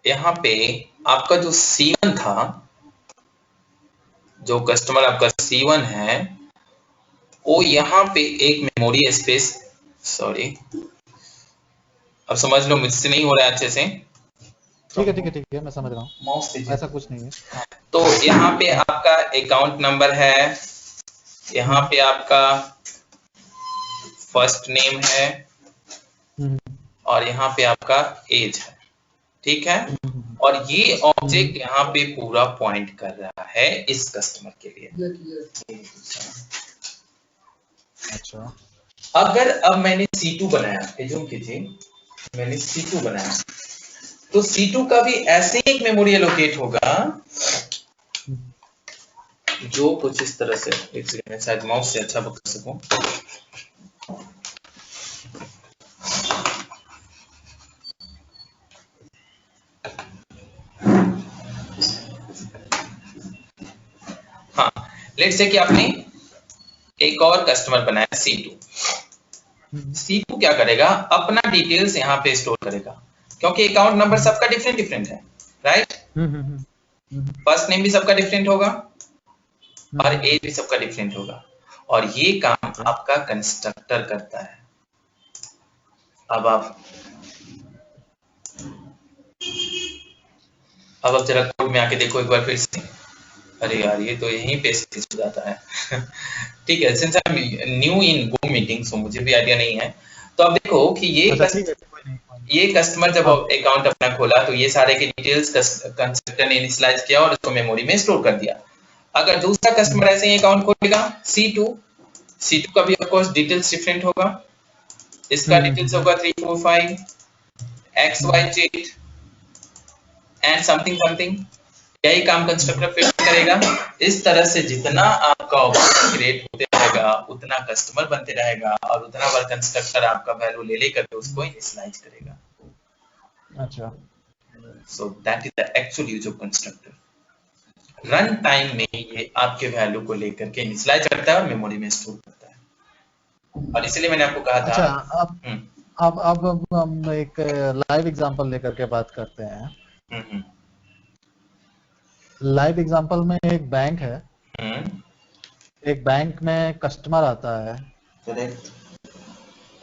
यहाँ पे आपका जो C1 था, जो कस्टमर आपका C1 है, वो यहाँ पे एक मेमोरी स्पेस, सॉरी अब समझ लो मुझसे नहीं हो रहा है अच्छे से। ठीक है मैं समझ रहा हूँ, माउस ऐसा कुछ नहीं है। तो यहाँ पे आपका अकाउंट नंबर है, यहाँ पे आपका फर्स्ट नेम है और यहाँ पे आपका एज है, ठीक है। और ये ऑब्जेक्ट यहाँ पे पूरा पॉइंट कर रहा है इस कस्टमर के लिए। अच्छा, अगर अब मैंने C2 बनाया, एज्यूम कीजिए मैंने C2 बनाया, तो C2 का भी ऐसे ही एक मेमोरी एलोकेट होगा जो कुछ इस तरह से, एक सेकंड में शायद माउस से अच्छा पकड़ सकूं। हाँ, लेट्स से कि आपने एक और कस्टमर बनाया C2। C2 क्या करेगा, अपना डिटेल्स यहाँ पे स्टोर करेगा, क्योंकि अकाउंट नंबर सबका डिफरेंट है, राइट। फर्स्ट नेम भी सबका डिफरेंट होगा और एज भी सबका डिफरेंट होगा, और ये काम आपका कंस्ट्रक्टर करता है। अब आप जरा कोड में आके देखो एक बार फिर से। अरे यार, ये तो यहीं पे हो जाता है। ठीक है, since I am new in go meeting, so मुझे भी आइडिया नहीं है। तो अब देखो कि ये कस्टमर जब अकाउंट अपना खोला तो ये सारे के डिटेल्स कंस्ट्रक्टर ने इनिशियलाइज किया और उसको मेमोरी में स्टोर कर दिया। अगर दूसरा कस्टमर ऐसे ही अकाउंट खोलेगा C2 का भी ऑफ कोर्स डिटेल्स डिफरेंट होगा। इसका डिटेल्स होगा 345 XYZ एंड समथिंग। यही काम कंस्ट्रक्टर फिर करेगा। इस तरह से जितना आपका ऑब्जेक्ट क्रिएट होते रहेगा उतना कस्टमर बनते रहेगा और उतना बार कंस्ट्रक्टर आपका वैल्यू ले लेकर उसको इनिशियलाइज करेगा। अच्छा, so that is the actual use of constructor. Run time में ये आपके वैल्यू को लेकर के इनिशियलाइज करता है और मेमोरी में स्टोर करता है। और इसलिए मैंने आपको कहा था। अच्छा, अब हम एक लाइव एग्जांपल लेकर के बात करते हैं। लाइव एग्जांपल में एक बैंक है, एक बैंक में कस्टमर आता है,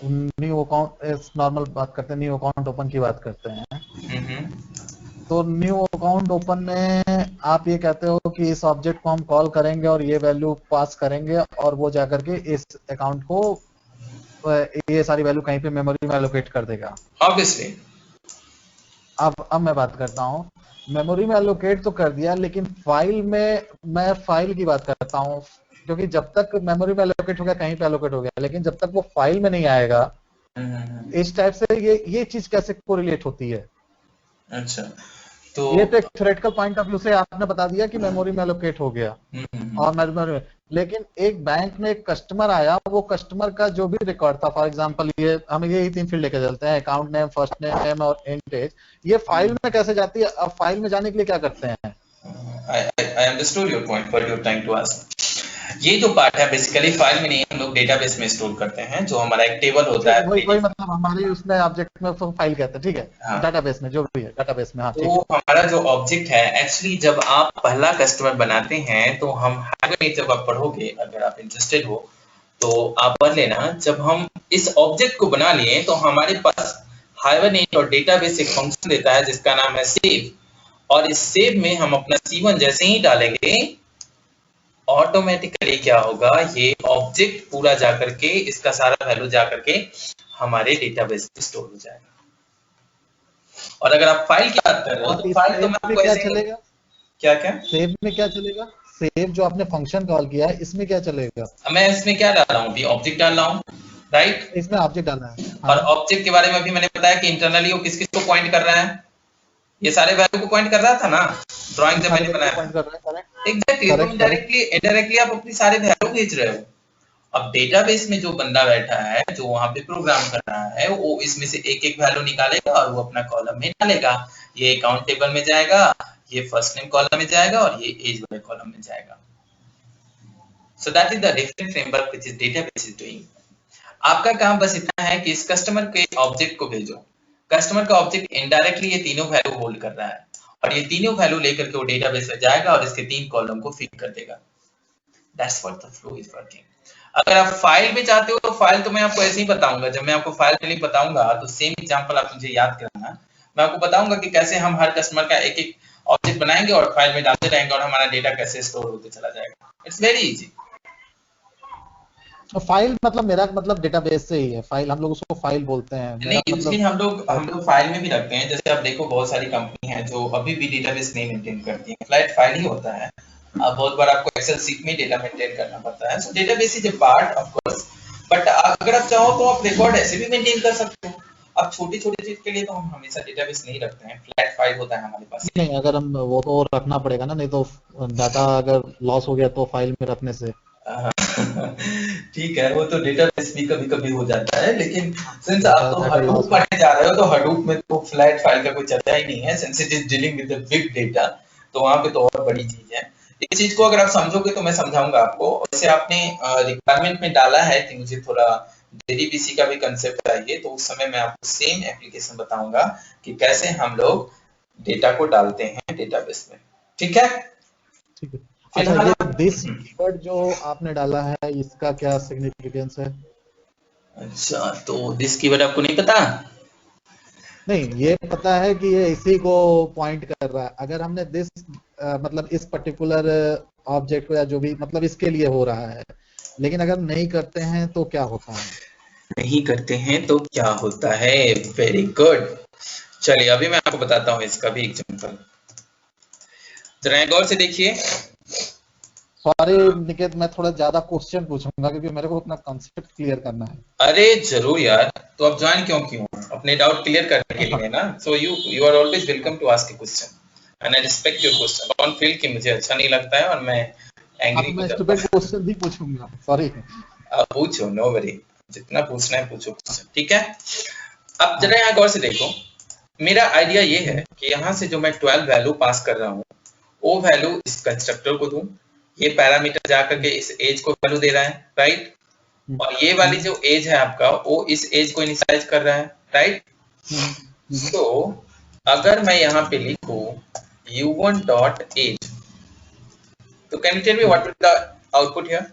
न्यू अकाउंट, नॉर्मल बात करते हैं, न्यू अकाउंट ओपन की बात करते हैं। तो न्यू अकाउंट ओपन में आप ये कहते हो कि इस ऑब्जेक्ट को हम कॉल करेंगे और ये वैल्यू पास करेंगे और वो जाकर के इस अकाउंट को ये सारी वैल्यू कहीं पे मेमोरी में एलोकेट कर देगा। ऑब्वियसली। अब मैं बात करता हूँ, मेमोरी में एलोकेट तो कर दिया, लेकिन फाइल में, मैं फाइल की बात करता हूँ, क्योंकि जब तक मेमोरी में एलोकेट हो गया कहीं पे एलोकेट हो गया, लेकिन जब तक वो फाइल में नहीं आएगा, इस टाइप से ये चीज कैसे कोरिलेट होती है? अच्छा, तो ये तो एक थ्योरेटिकल पॉइंट ऑफ व्यू से आपने बता दिया कि मेमोरी में एलोकेट हो गया और मेमोरी में, लेकिन एक बैंक में एक कस्टमर आया, वो कस्टमर का जो भी रिकॉर्ड था, फॉर एग्जांपल ये हम यही 3 फील्ड लेके चलते हैं, अकाउंट नेम, फर्स्ट नेम और एंड एज, ये फाइल में कैसे जाती है? अब फाइल में जाने के लिए क्या करते हैं? I understood your point what you're trying to ask. ये जो पार्ट है बेसिकली फाइल में नहीं, हम लोग डेटाबेस में स्टोर करते हैं, जो हमारा एक टेबल होता है। वही मतलब हमारे उसमें ऑब्जेक्ट में फाइल कहते हैं, ठीक है। हाँ। डेटाबेस में जो भी है, डेटाबेस में। हाँ, तो हमारा जो ऑब्जेक्ट है, एक्चुअली जब आप पहला कस्टमर बनाते हैं तो हम हाइबरनेट, जब आप पढ़ोगे, अगर आप इंटरेस्टेड हो तो आप पढ़ लेना, जब हम इस ऑब्जेक्ट को बना लिए तो हमारे पास हाइबरनेट और डेटाबेस एक फंक्शन देता है जिसका नाम है सेव, और इस सेव में हम अपना C1 जैसे ही डालेंगे ऑटोमेटिकली क्या होगा, ये ऑब्जेक्ट पूरा जाकर के, इसका सारा वैल्यू जाकर के हमारे डेटाबेस में स्टोर हो जाएगा। और अगर आप फाइल की बात कर रहे हो तो फाइल तो मैं क्या चलेगा? क्या सेव में क्या चलेगा? सेव जो आपने फंक्शन कॉल किया है, इसमें क्या चलेगा? मैं इसमें क्या डाल रहा हूँ, ऑब्जेक्ट डाल रहा हूँ, राइट। इसमें ऑब्जेक्ट डालना है। और ऑब्जेक्ट के बारे में भी मैंने बताया कि इंटरनली वो किस किस को पॉइंट कर रहा है, ये सारे वैल्यू को पॉइंट कर रहा था ना ड्राइंग जब मैंने बनाया। एग्जैक्टली, तो इनडायरेक्टली आप अपनी सारे वैल्यू भेज रहे हो। अब डेटाबेस में जो बंदा बैठा है, जो वहां पे प्रोग्राम कर रहा है, वो इसमें से एक एक वैल्यू निकालेगा और वो अपना कॉलम में डालेगा। ये अकाउंट टेबल में जाएगा, ये फर्स्ट नेम कॉलम में जाएगा और ये एज वाले कॉलम में जाएगा। So that is the different framework which is database is doing. आपका काम बस इतना है कि इस कस्टमर के ऑब्जेक्ट को भेजो। कस्टमर का ऑब्जेक्ट इनडायरेक्टली ये तीनों वैल्यू होल्ड कर रहा है और ये तीनों वैल्यू लेकर के वो डेटाबेस में जाएगा और इसके 3 कॉलम को फिल कर देगा। That's what the flow is working. अगर आप फाइल में चाहते हो तो फाइल तो मैं आपको ऐसे ही बताऊंगा। जब मैं आपको फाइल के लिए बताऊंगा तो सेम एग्जांपल आप मुझे याद करना। मैं आपको बताऊंगा कि कैसे हम हर कस्टमर का एक एक ऑब्जेक्ट बनाएंगे और फाइल में डालते रहेंगे और हमारा डेटा कैसे स्टोर होते चला जाएगा। It's very easy. फाइल मतलब मेरा मतलब डेटाबेस से ही है। फाइल हम लोग उसको फाइल बोलते हैं। नहीं, यूजली हम लोग फाइल में भी रखते हैं। जैसे आप देखो बहुत सारी कंपनी है जो अभी भी डेटाबेस नहीं मेंटेन करती है, फ्लैट फाइल ही होता है। अब बहुत बार आपको एक्सेल सीट में डेटा मेंटेन करना पड़ता है। सो database is a part of course, but अगर आप चाहो तो आप रिकॉर्ड ऐसे भी मेंटेन कर सकते हो। अब छोटी छोटी चीज के लिए तो हम हमेशा डेटाबेस नहीं रखते हैं, फ्लैट फाइल होता है हमारे पास। नहीं, अगर हम वो तो रखना पड़ेगा ना, नहीं तो डाटा अगर लॉस हो गया तो फाइल में रखने से ठीक है, वो तो डेटाबेस भी कभी कभी हो जाता है, लेकिन सिंस आप तो हडूप पढ़ने जा रहे हो तो हडूप में तो फ्लैट फाइल का कोई चर्चा ही नहीं है। Since it is dealing with the big data, तो वहां पे तो और बड़ी चीज है। इस चीज को अगर आप समझोगे तो मैं समझाऊंगा आपको। वैसे आपने रिक्वायरमेंट में डाला है कि मुझे थोड़ा जेडीबीसी का भी कंसेप्ट चाहिए, तो उस समय मैं आपको सेम एप्लीकेशन बताऊंगा कि कैसे हम लोग डेटा को डालते हैं डेटाबेस में। ठीक है? ठीक है। अच्छा, ये दिस कीवर्ड जो आपने डाला है इसका क्या सिग्निफिकेंस है? अच्छा, तो दिस कीवर्ड आपको नहीं पता? नहीं, ये पता है कि ये इसी को पॉइंट कर रहा है। अगर हमने दिस मतलब इस पर्टिकुलर ऑब्जेक्ट को या जो भी मतलब इसके लिए हो रहा है, लेकिन अगर नहीं करते हैं तो क्या होता है? नहीं करते हैं तो क्या होता है? Very good. चलिए अभी मैं आपको बताता हूँ इसका भी एग्जांपल। जरा गौर से देखिए। सॉरी निकेत, मैं थोड़ा ज्यादा क्वेश्चन पूछूंगा क्योंकि मेरे को अपना कॉन्सेप्ट क्लियर करना है। अरे जरूर यार, तो आप ज्वाइन क्यों अपने डाउट क्लियर करने के लिए ना। So you are always welcome to ask a question and I respect your question. Don't feel कि मुझे अच्छा नहीं लगता है और मैं एंग्री मैं स्टूपिड क्वेश्चन भी पूछूंगा, सॉरी। आप पूछो, नो वरी, जितना पूछना है पूछो। ठीक है, अब जरा यहाँ गौर से देखो। मेरा आइडिया ये है कि यहाँ से जो मैं 12 वैल्यू पास कर रहा हूँ वो वैल्यू इस कंस्ट्रक्टर को दूं। ये पैरामीटर जाकर के इस एज को वैल्यू दे रहा है, राइट? और ये वाली जो एज है आपका वो इस एज को इनिशियलाइज कर रहा है, राइट? तो अगर मैं यहाँ पे लिखूं u1 डॉट एज, तो can you tell me what will the output here?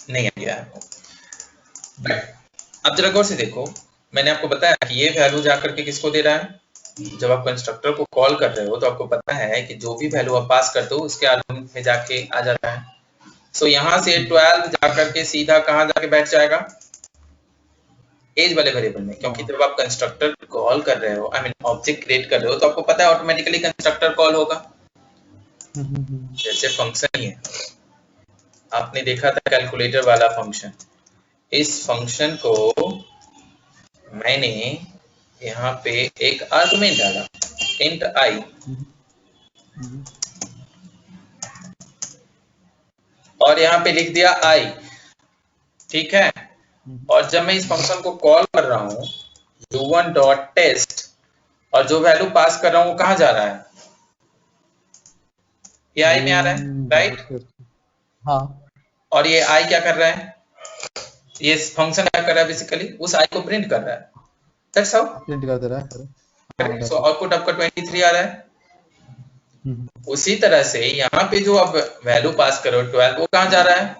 नहीं आइडिया है। अब जरा गौर से देखो, मैंने आपको बताया कि ये वैल्यू जाकर के किसको दे रहा है। जब आप कंस्ट्रक्टर को कॉल कर रहे हो तो आपको पता है कि जो भी वैल्यू आप पास करते हो उसके आर्गुमेंट में जाके आ जाता है। सो यहाँ से 12 जाकर के सीधा कहाँ जाके बैठ जाएगा? एज वाले वेरिएबल में, क्योंकि जब आप कंस्ट्रक्टर कॉल कर रहे हो, आई मीन ऑब्जेक्ट क्रिएट कर रहे हो, तो आपको पता है ऑटोमेटिकली कंस्ट्रक्टर कॉल होगा। जैसे फंक्शन ही है, आपने देखा था कैलकुलेटर वाला फंक्शन। इस फंक्शन को मैंने यहाँ पे एक आर्गुमेंट डाला int i, और यहाँ पे लिख दिया i, ठीक है? और जब मैं इस फंक्शन को कॉल कर रहा हूँ u1 डॉट टेस्ट, और जो वैल्यू पास कर रहा हूँ वो कहाँ जा रहा है? ये i में आ रहा है, राइट? हाँ। और ये i क्या कर रहा है? ये फंक्शन क्या कर रहा है? बेसिकली उस i को प्रिंट कर रहा है। That's how प्रिंट कर दे रहा है। करेक्ट। सो आउटपुट आपका 23 आ रहा है। उसी तरह से यहाँ पे जो आप वैल्यू पास करो 12, वो कहाँ जा रहा है?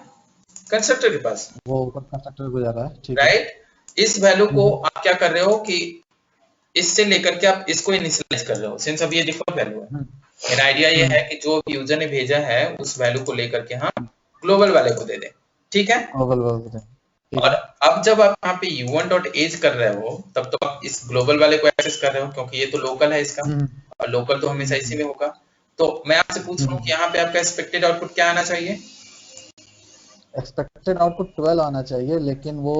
कंस्ट्रक्टर के पास, वो कंस्ट्रक्टर को जा रहा है, ठीक है, राइट? इस वैल्यू को आप क्या कर रहे हो कि इससे लेकर के आप इसको इनिशियलाइज कर रहे हो, सिंस अब ये डिफॉल्ट वैल्यू है। मेरा आइडिया ये है कि जो यूजर ने भेजा है उस वैल्यू को लेकर के हम ग्लोबल वाले को दे दें, ठीक है? और अब जब आप यहाँ पे u1.age कर रहे हो तब तो आप इस ग्लोबल वाले को एक्सेस कर रहे हो, क्योंकि ये तो लोकल है इसका, और लोकल तो हमेशा इसी में होगा। तो मैं आपसे पूछ रहा हूँ कि यहाँ पे आपका एक्सपेक्टेड आउटपुट क्या आना चाहिए? एक्सपेक्टेड आउटपुट 12 आना चाहिए, लेकिन वो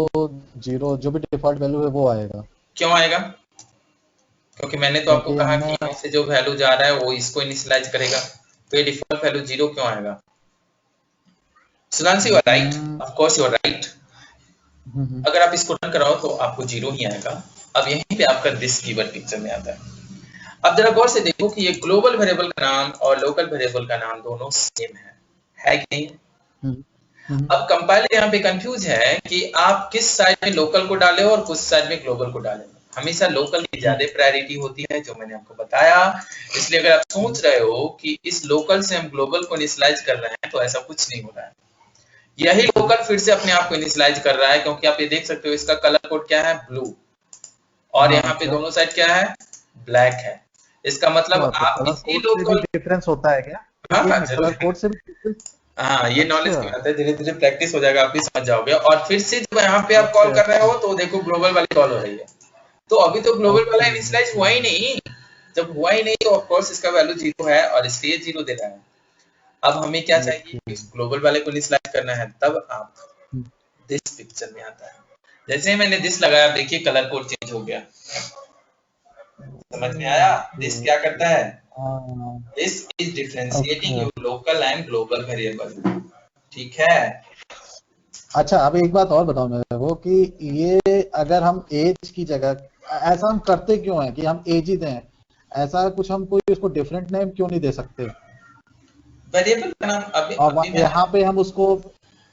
0 जो भी डिफॉल्ट वैल्यू है वो आएगा। क्यों आएगा? क्योंकि मैंने तो आपको कहा कि यहाँ से जो वैल्यू जा रहा है वो इसको इनिशियलाइज करेगा, तो ये डिफॉल्ट वैल्यू 0 क्यों आएगा? Sudhanshu, you are right, of course you are right. अगर आप इसको रन कराओ तो आपको 0 ही आएगा। अब यहीं पे आपका दिस कीवर्ड पिक्चर में आता है। अब जरा गौर से देखो कि ये ग्लोबल वेरिएबल का नाम और लोकल वेरिएबल का नाम दोनों सेम है कि नहीं? अब कंपाइलर यहाँ पे कंफ्यूज है कि आप किस साइड में लोकल को डालें और किस साइड में ग्लोबल को डालें। हमेशा लोकल की ज्यादा प्रायोरिटी होती है, जो मैंने आपको बताया। इसलिए अगर आप सोच रहे हो कि इस लोकल से हम ग्लोबल को इनिशियलाइज कर रहे हैं, तो ऐसा कुछ नहीं हो रहा है। यही लोकल फिर से अपने आप को इनिशियलाइज कर रहा है, क्योंकि आप ये देख सकते हो इसका कलर कोड क्या है, ब्लू, और यहाँ पे दोनों साइड क्या है, ब्लैक है। इसका मतलब आप इसी लोकल डिफरेंस होता है क्या? कलर कोड से भी हाँ, ये नॉलेज की बात है, धीरे धीरे प्रैक्टिस हो जाएगा, आप भी समझ जाओगे। और फिर से जब यहाँ पे आप कॉल कर रहे हो तो देखो ग्लोबल वाली कॉल हो रही है, तो अभी तो ग्लोबल वाला इनिशियलाइज हुआ ही नहीं। जब हुआ ही नहीं तो ऑफ कोर्स इसका वैल्यू 0 है और इसलिए 0 दे रहा है। अब हमें क्या चाहिए, इस ग्लोबल वाले को इनिशियलाइज करना है, तब आप दिस पिक्चर में आता है। जैसे ही मैंने दिस लगाया, देखिए कलर कोड चेंज हो गया। समझ में आया? दिस क्या करता है? This is differentiating your local and global variable. ठीक है? अच्छा, अब एक बात और बताओ मेरे को कि ये अगर हम एज की जगह, ऐसा हम करते क्यों है कि हम एज ही दें? ऐसा कुछ हम कोई उसको डिफरेंट नेम क्यों नहीं दे सकते? वेरिएबल का नाम अभी यहाँ पे हम उसको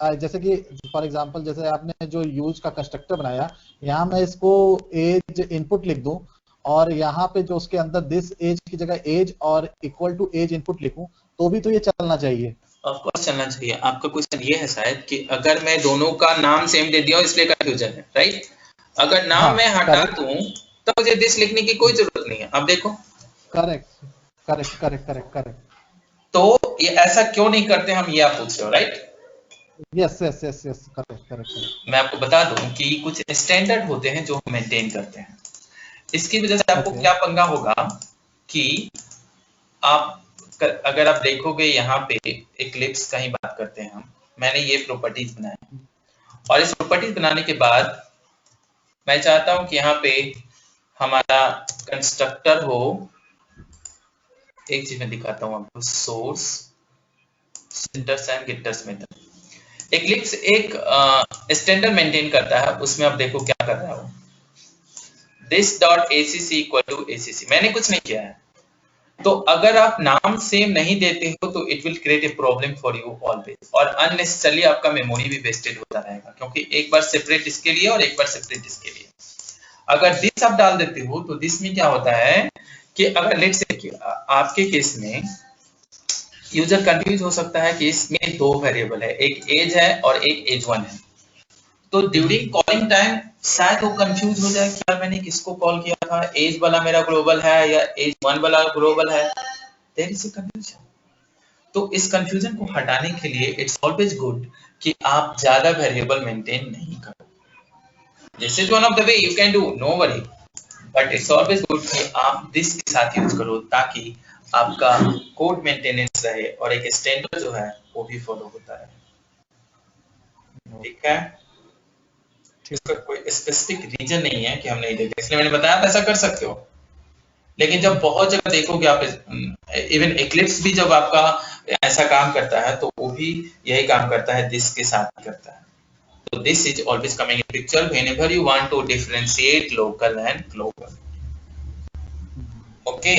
जैसे कि फॉर एग्जांपल जैसे आपने जो यूज का कंस्ट्रक्टर बनाया, यहाँ मैं इसको एज इनपुट लिख दूं और यहाँ पे जो उसके अंदर दिस एज की जगह एज और इक्वल टू एज इनपुट लिखूं, तो भी तो ये चलना चाहिए। ऑफ कोर्स चलना चाहिए। आपका क्वेश्चन ये है शायद कि अगर मैं दोनों का नाम सेम दे दिया इसलिए कंफ्यूजन है, राइट? अगर नाम मैं हटा दूं तो मुझे दिस लिखने की कोई जरूरत नहीं है। अब देखो, करेक्ट। तो ये ऐसा क्यों नहीं करते हम, ये आप पूछ रहे हो, राइट? Yes, correct. मैं आपको बता दूं कि कुछ स्टैंडर्ड होते हैं जो हम मेंटेन करते हैं। इसकी वजह से आपको क्या पंगा होगा कि आप अगर आप देखोगे यहाँ पे इक्लिप्स का ही बात करते हैं हम, मैंने ये प्रॉपर्टीज बनाए और इस प्रॉपर्टीज बनाने के बाद मैं चाहता हूं कि यहाँ पे हमारा कंस्ट्रक्टर हो। एक चीज मैं दिखाता हूं आपको, source, setters and getters method. Eclipse एक स्टैंडर्ड मेंटेन करता है, उसमें आप देखो क्या कर रहा है, this.acc equal to acc। मैंने कुछ नहीं किया है। तो अगर आप नाम सेम नहीं देते हो तो it will create a problem for you always, और अननेसेसरली आपका मेमोरी भी वेस्टेड होता रहेगा, क्योंकि एक बार सेपरेट इसके लिए और एक बार सेपरेट इसके लिए। अगर दिस आप डाल देते हो तो दिस में क्या होता है कि अगर लेट्स से आपके केस में यूजर कंफ्यूज हो सकता है कि इसमें दो वेरिएबल है, एक एज है और एक एज 1 है। तो ड्यूरिंग कॉलिंग टाइम शायद वो कंफ्यूज हो जाए कि यार मैंने किसको कॉल किया था, एज वाला मेरा ग्लोबल है या एज 1 वाला ग्लोबल है। There is a confusion. तो इस कंफ्यूजन को हटाने के लिए इट्स ऑलवेज गुड कि आप ज्यादा वेरिएबल मेंटेन नहीं करो। This is one of the way you can do, no worry, but it's always good कि आप दिस के साथ यूज करो ताकि आपका कोड मेंटेनेंस रहे और एक स्टैंडर्ड जो है वो भी फॉलो होता रहे। ठीक है? इसका कोई स्पेसिफिक रीजन नहीं है कि हम नहीं देते, इसलिए मैंने बताया ऐसा कर सकते हो। लेकिन जब बहुत जगह देखोगे आप, इवन इक्लिप्स भी जब आपका ऐसा काम करता है तो वो भी यही काम करता है, दिस के साथ करता है। तो this is always coming in picture whenever you want to differentiate local and global. Okay.